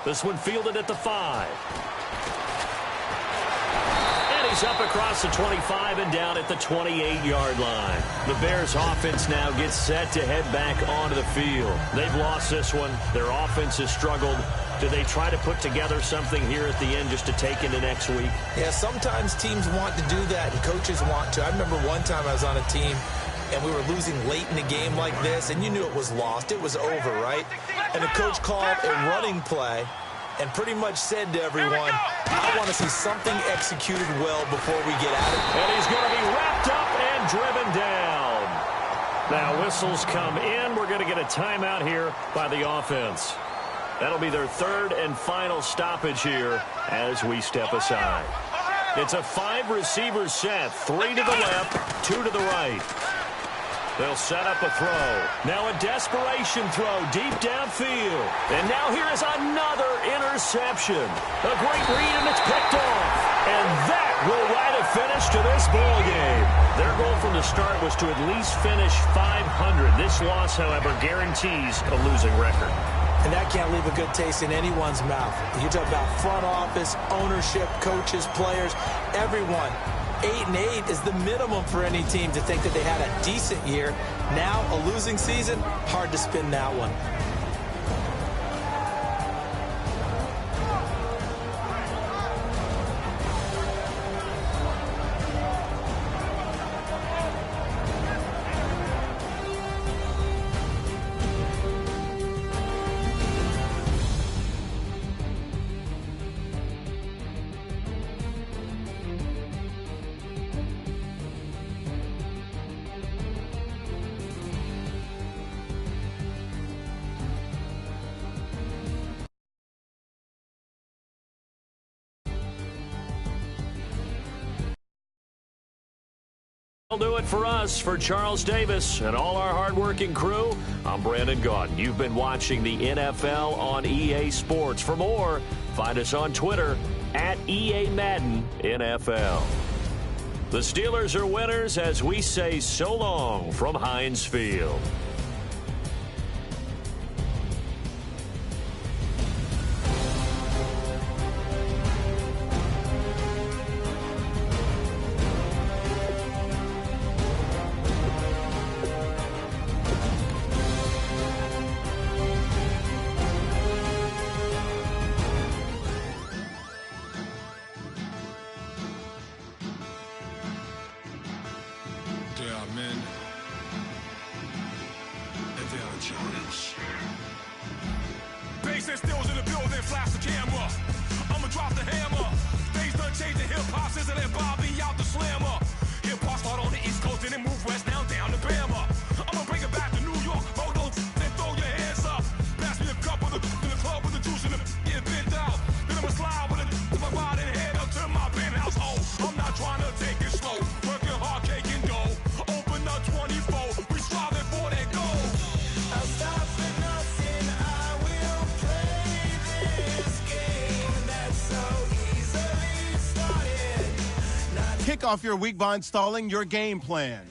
This one fielded at the 5. He's up across the 25 and down at the 28-yard line. The Bears offense now gets set to head back onto the field. They've lost this one. Their offense has struggled. Do they try to put together something here at the end just to take into next week? Yeah, sometimes teams want to do that and coaches want to. I remember one time I was on a team and we were losing late in the game like this, and you knew it was lost. It was over, right? And the coach called a running play and pretty much said to everyone, I want to see something executed well before we get out of it. And he's going to be wrapped up and driven down. Now whistles come in. We're going to get a timeout here by the offense. That'll be their third and final stoppage here as we step aside. It's a 5-receiver set, 3 to the left, 2 to the right. They'll set up a throw. Now a desperation throw deep downfield. And now here is another interception. A great read, and it's picked off. And that will write a finish to this ball game. Their goal from the start was to at least finish 500. This loss, however, guarantees a losing record. And that can't leave a good taste in anyone's mouth. You talk about front office, ownership, coaches, players, everyone. 8-8 is the minimum for any team to think that they had a decent year. Now, a losing season, hard to spin that one. That'll do it for us. For Charles Davis and all our hardworking crew, I'm Brandon Gaudin. You've been watching the NFL on EA Sports. For more, find us on Twitter at EA Madden NFL. The Steelers are winners as we say so long from Heinz Field. Bass and stills in the building, flash the camera. I'ma drop the hammer. Things done changed in hip-hop, sizzling Bobby out the slammer. Hip-hop start on the East Coast and then move west now down to Bama. I'ma bring it back to New York, roll those and throw your hands up. Pass me a cup of the in the club with the juice in the get bent out. Then I'ma slide with it to my body and head up to my penthouse. Oh, I'm not trying to take it slow. Working hard, cake and dough. Open up 24, we striving for that goal. I'll stop for nothing, I will play this game that's so easily started. Kick off your week by installing your game plan.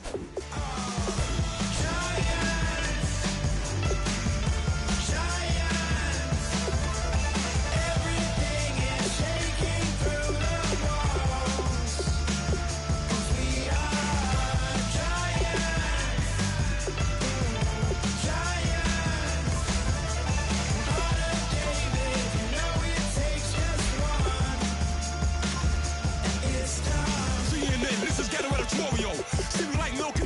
CNN, this is Ghetto Editorial. See me like milk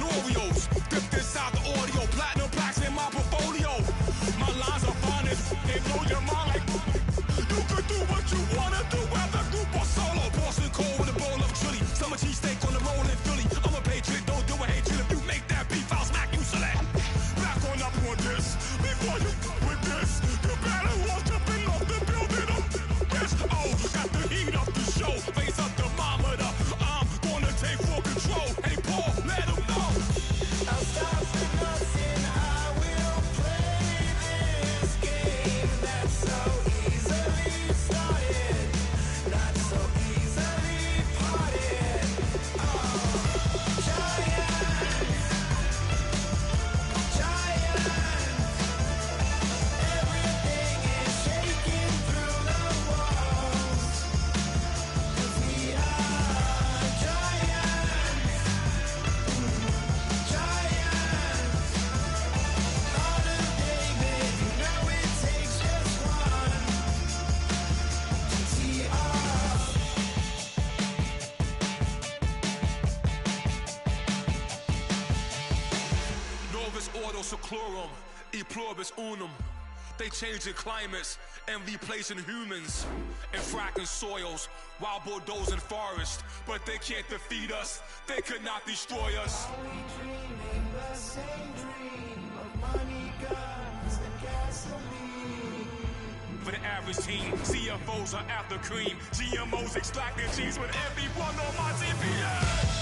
seclorum, e pluribus unum. They changing climates and replacing humans and fracking soils while bulldozing forests. But they can't defeat us, they could not destroy us. Are we dreaming the same dream of money, guns, and gasoline? For the average team, CFOs are after cream. GMOs extracting cheese with everyone on my TPS.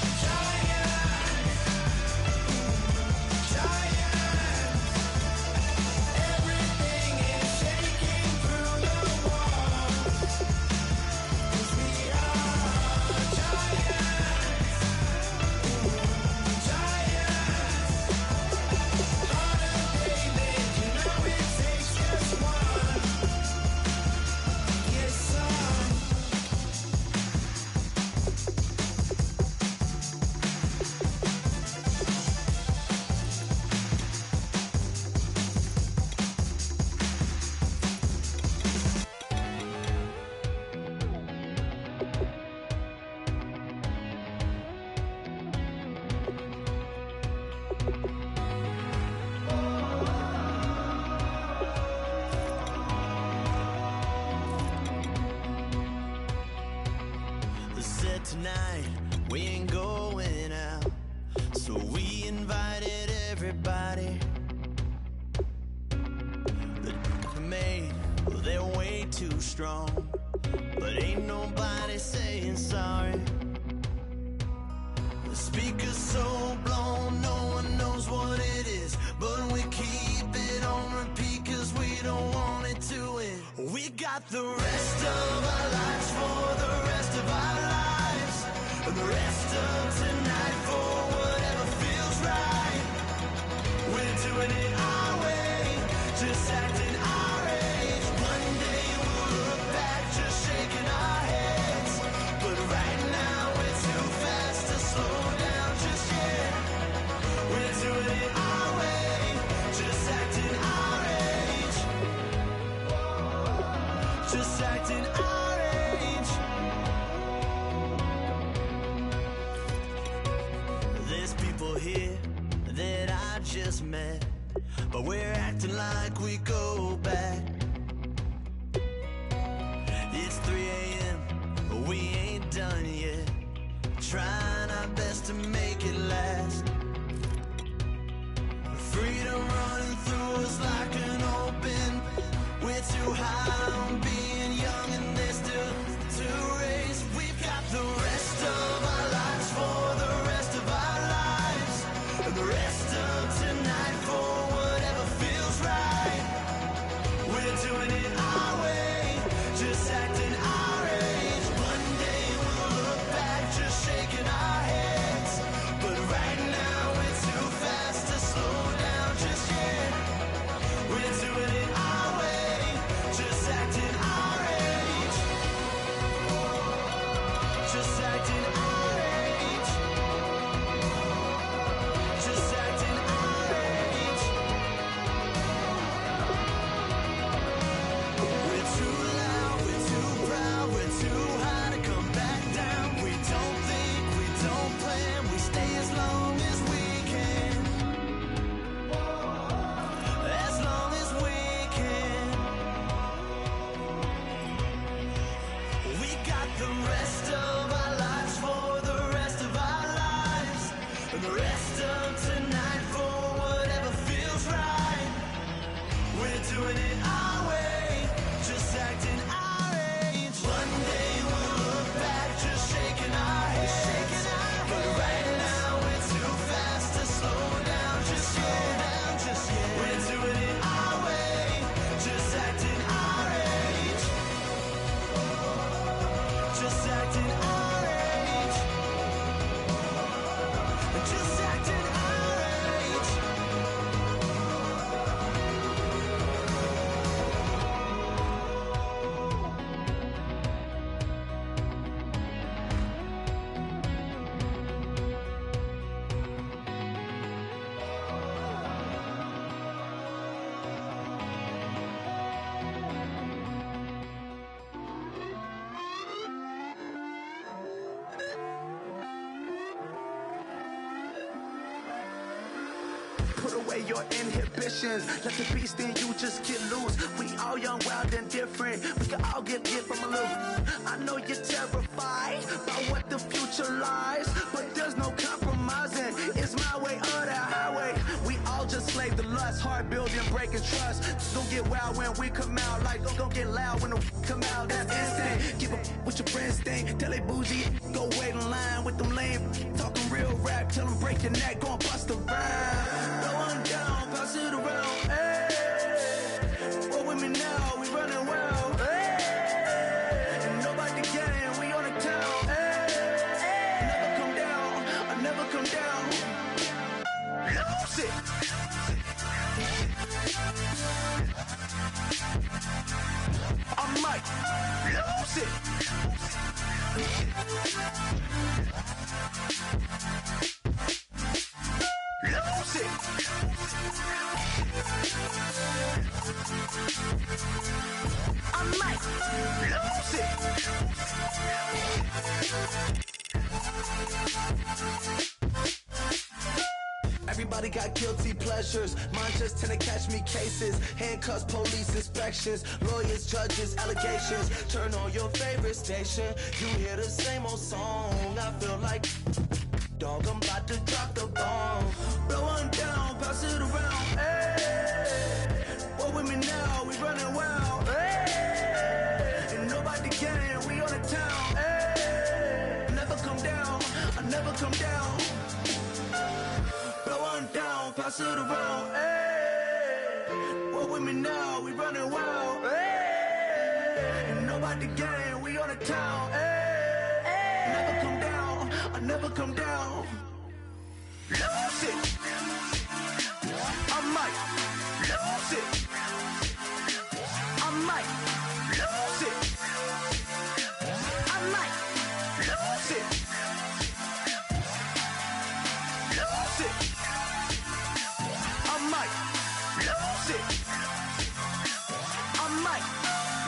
Tonight, we ain't going out, so we invited everybody. The made, well, they're way too strong, but ain't nobody saying sorry. The speaker's so blown, no one knows what it is, but we keep it on repeat cause we don't want it to end. We got the rest of our lives for the rest of our lives. And the rest of tonight for whatever feels right. We're doing it our way, just acting our age. One day we'll look back just shaking our heads. But right now we're too fast to slow down just yet. We're doing it our way, just acting our age. Just acting our age. Here that I just met, but we're acting like we go back. It's 3 a.m., but we ain't done yet, trying our best to make it last. Freedom running through us like an open. We're too high on being young and there's still to raise. We've got the rest of our lives for the rest of our lives. And the rest of tonight for whatever feels right. We're Put away your inhibitions. Let the beast in you just get loose. We all young, wild, and different. We can all get from a little. I know you're terrified by what the future lies, but there's no compromising. It's my way or the highway. We all just slave the lust, heart building, breaking trust. Don't get wild when we come out, like don't get loud when the come out. That's instant. Give up what your friends think. Tell they bougie, go wait in line with them lame. Talking real rap, tell them break your neck, go and bust a rhyme. Go on down, pass it around. Hey, roll with me now, we running wild. Hey, and nobody can, we on the town. Hey, never come down, I never come down. Lose it. I might lose it. Lose it. I might lose it. Everybody got guilty pleasures. Mine just tend to catch me cases. Handcuffs, police inspections, lawyers, judges, allegations. Turn on your favorite station. You hear the same old song. I feel like, dog, I'm about to drop the bomb. Blow one down, pass it around. Hey, roll with me now, we running wild. Hey, and nobody can, we on the town. Hey, never come down, I never come down. Blow one down, pass it around. Hey, roll with me now, we running wild. Hey, and nobody can, we on the town. Hey, never come down, I never come down. Lose it. I might lose it. I might lose it. I might lose it. Lose it. I might lose it. I might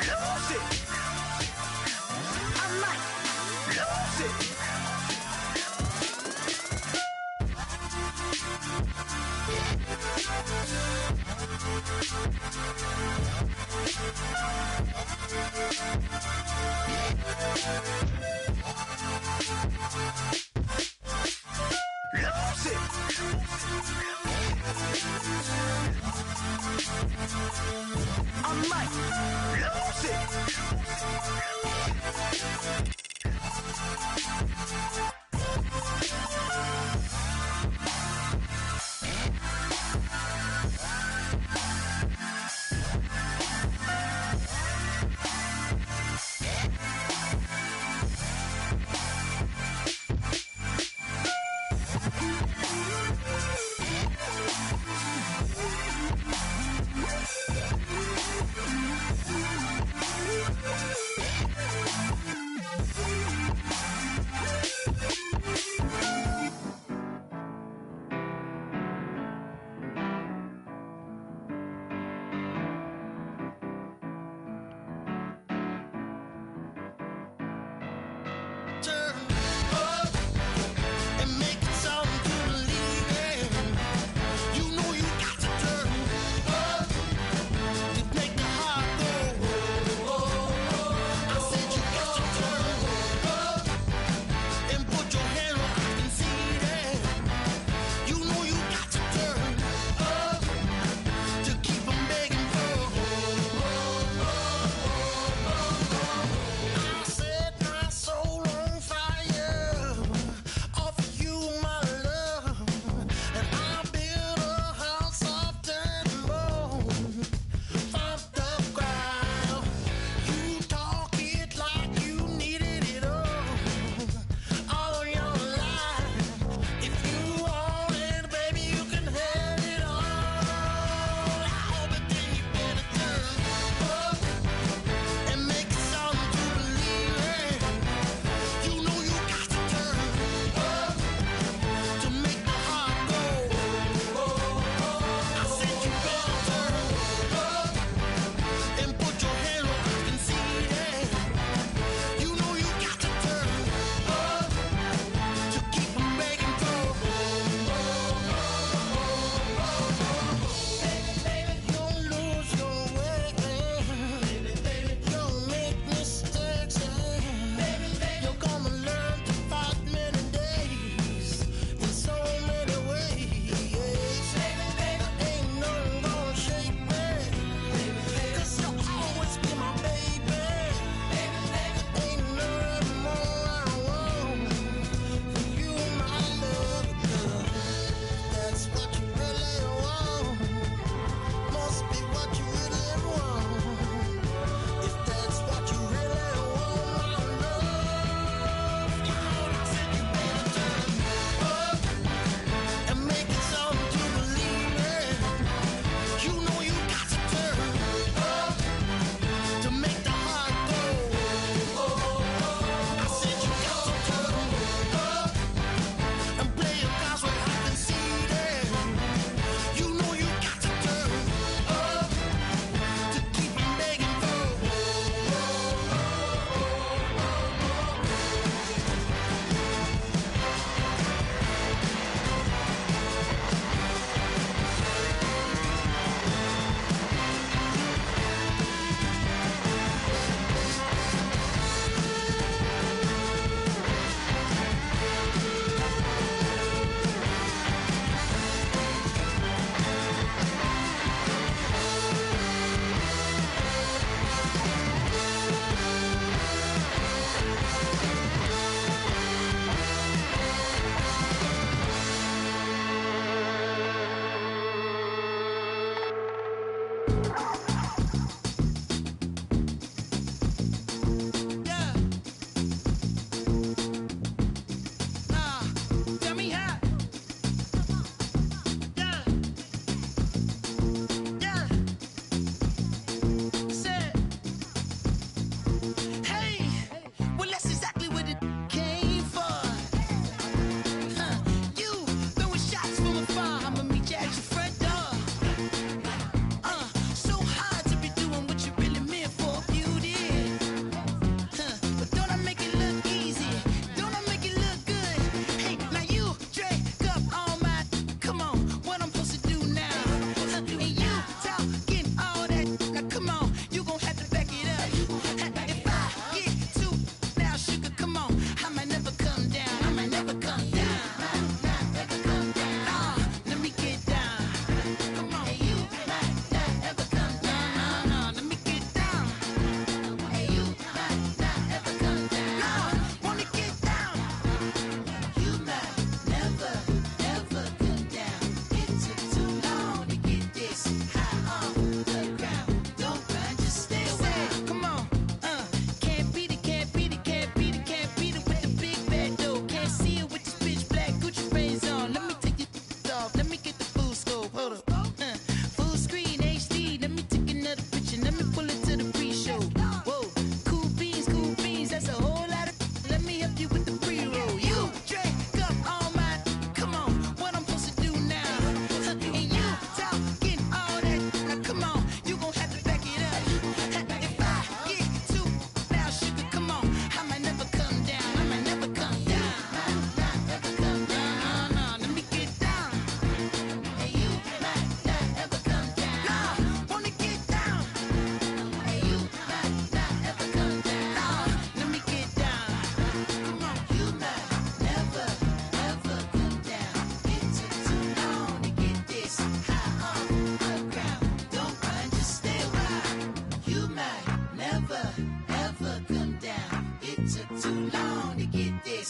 lose it. I might lose it. Lose it. I might lose it.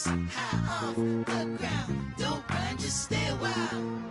waist high off the ground. Don't run, just stay a while.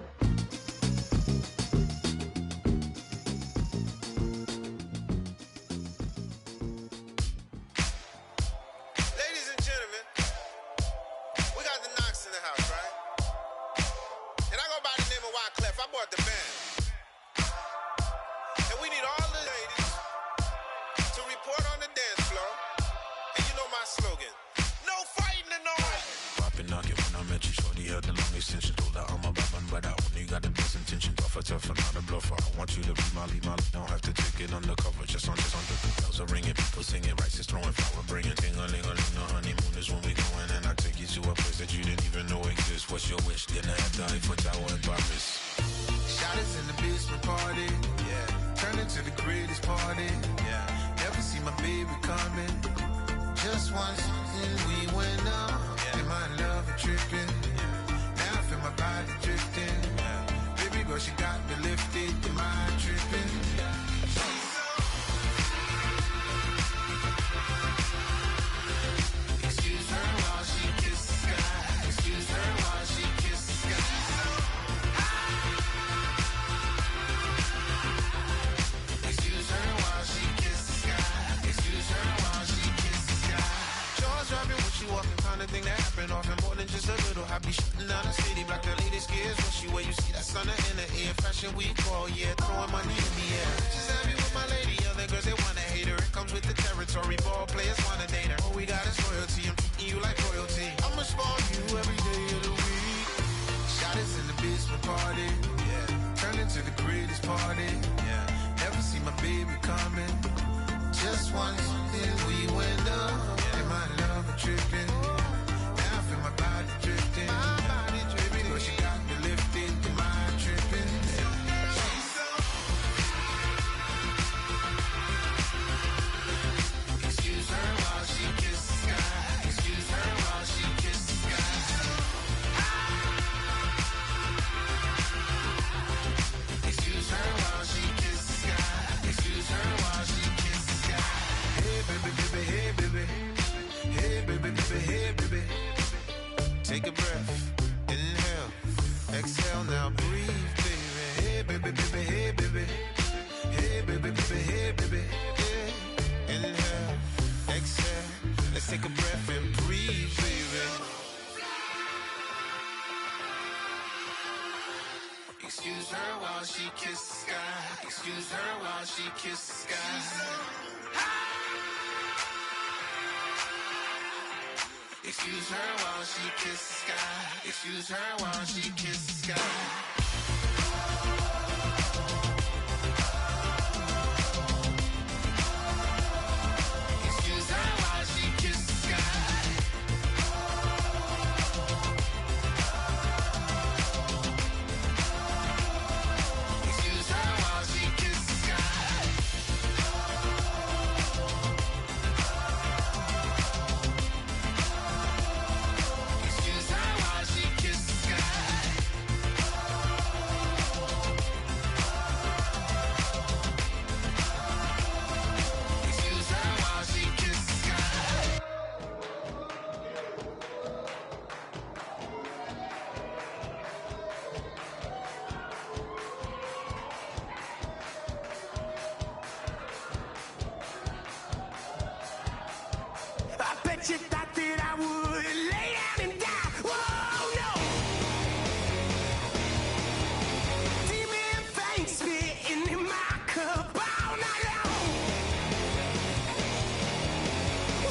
Excuse her while she kisses the sky. Excuse her while she kisses the sky. Excuse her while she kisses the sky. Excuse her while she kisses the sky. Excuse her while she kisses the sky. Excuse her while she kisses the sky. I bet you thought that I would lay down and die. Whoa, no! Demon fangs spitting in my cup all night long.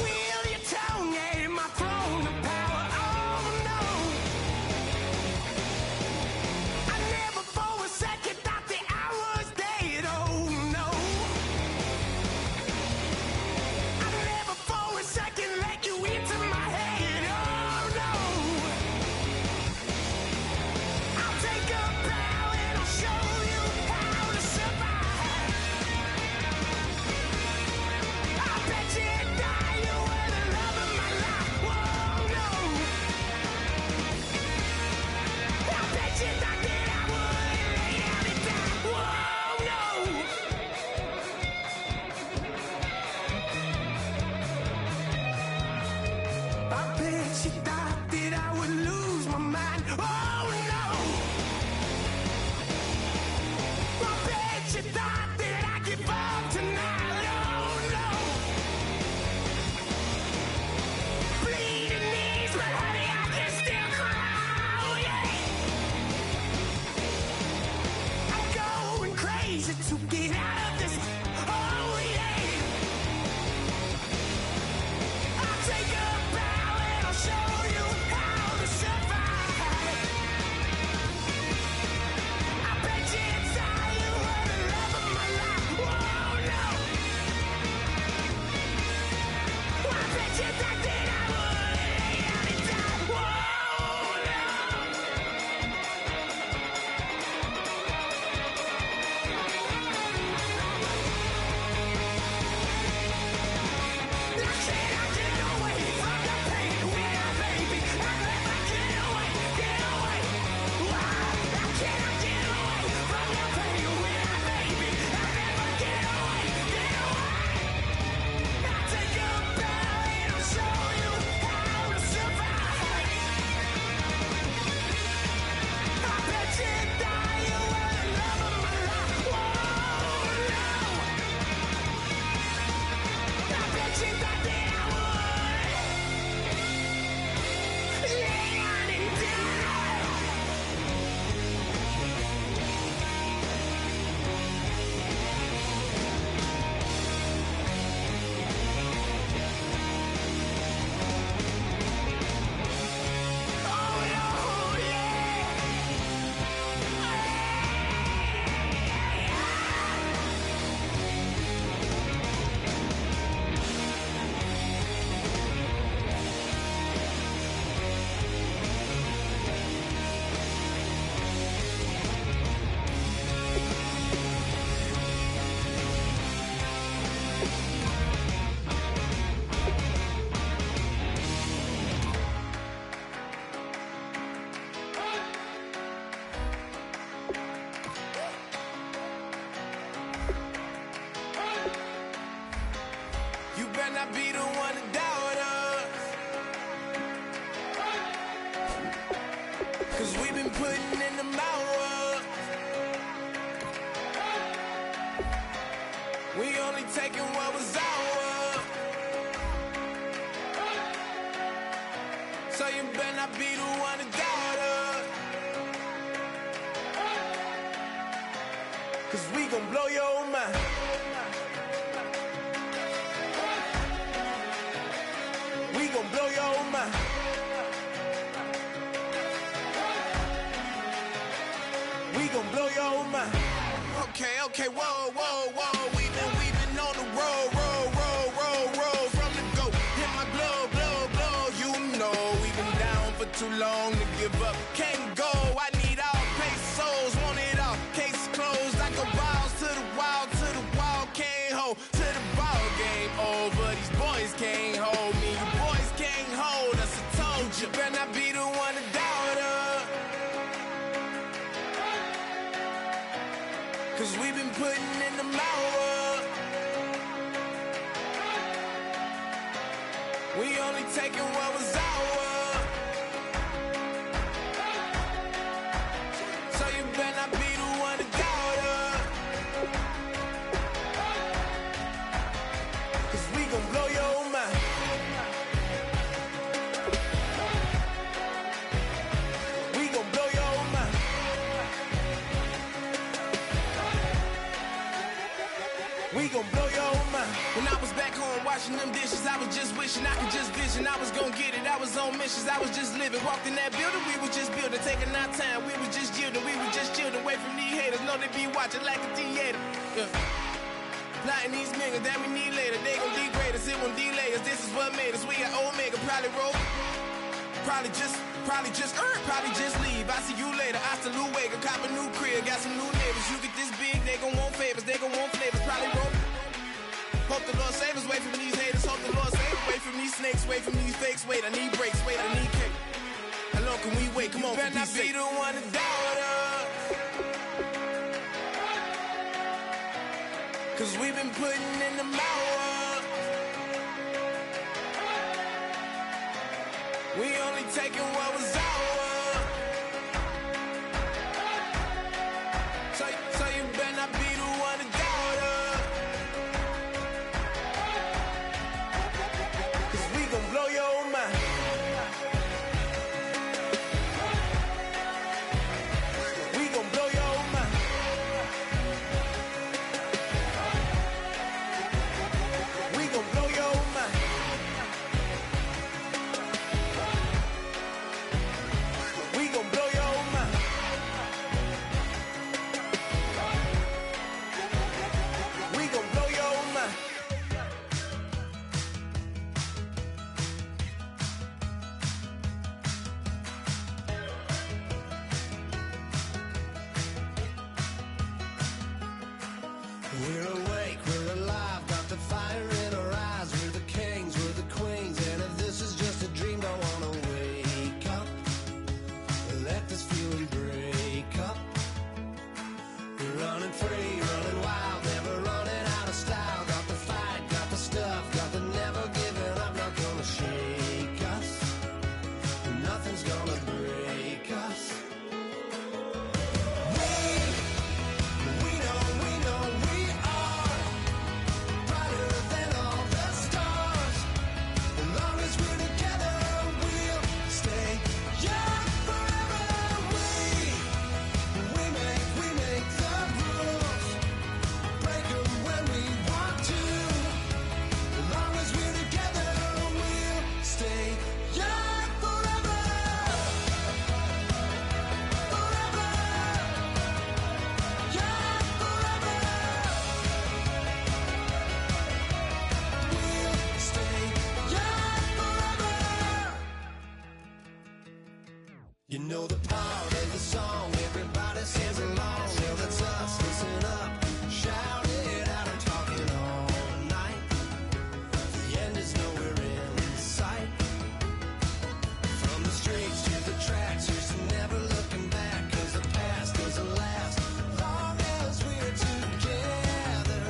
Wheel your tongue at my throne of power. Oh, no! I never for a second thought that I was dead. Oh, no! I never for a second let you into Cause we've been putting in the hours. We only taking what was ours. So you better not be the one to doubt us. Cause we gon' blow your mind. We gon' blow your mind. We gon' blow your mind. Okay, whoa, whoa, whoa. We been on the road, roll from the go. Hit my blow. You know we been down for too long to give up. Can't go. I need all pesos, want it all. Case closed. I go balls to the wall, can't hold to the ball game over. These boys can't hold me. You boys can't hold us. I told you. Better not be the one to doubt us. Cause we've been putting in the hours. We only taking what was ours. So you better not be the one to doubt us. Cause we gon' blow your mind. We gon' blow your mind. We gon' blow your mind. When I was back home washing them dishes, I was just wishing I could just vision. I was gon' get it, I was on missions, I was just living. Walked in that building, we was just building, taking our time. We was just yielding, we was just chilling. Away from these haters, know they be watching like a theater. Yeah. Plotting these niggas that we need later. They gon' degrade us, it won't delay us. This is what made us. We got Omega, probably roll. Probably just leave. I see you later. I salute Wega, cop a new crib, got some new neighbors. You get this big, they gon' want favors, they gon' want flavors. Probably roll. Hope the Lord save us, wait from these haters. Hope the Lord save us, wait from these snakes, wait from these fakes. Wait, I need breaks, wait, I need cake. How long can we wait? Come on, better not be the one to doubt us. Cause we've been putting in the hours. We only taking what was ours. So you better not be the one to doubt us. Cause we gon' blow your mind. We gon' blow your mind. We gon' blow your mind. We gon' blow your mind. We gon' blow your mind. We're awake, we're alive, got the fire in our eyes. We're the kings, we're the queens, and if this is just a dream, don't wanna wake up. Let this feeling break up. We're running free, running wild, never running out of style. Got the fight, got the stuff, got the never giving up. Not gonna shake us, nothing's gonna break us. We know we are brighter than all the stars. As long as we're together, we'll stay young forever. We make the rules, break 'em when we want to. As long as we're together, we'll stay young forever. Forever. Young forever. We'll stay young forever. You know the part of the song, everybody sings along. Well, that's us, listen up, shout it out. I'm talking all night. The end is nowhere in sight. From the streets to the tracks, here's to never looking back. Cause the past doesn't last long as we're together.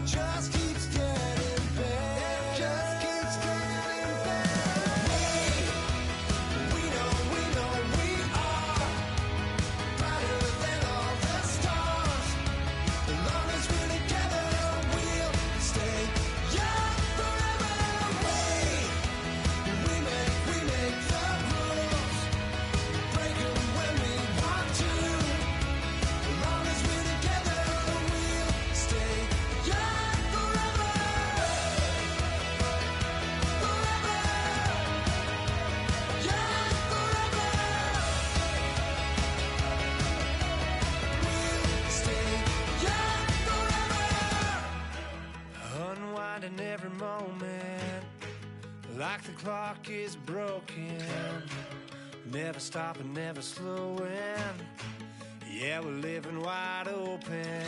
Just keeps getting better. Just keeps getting better. We know we are like the clock is broken. Never stopping, never slowing. Yeah, we're living wide open.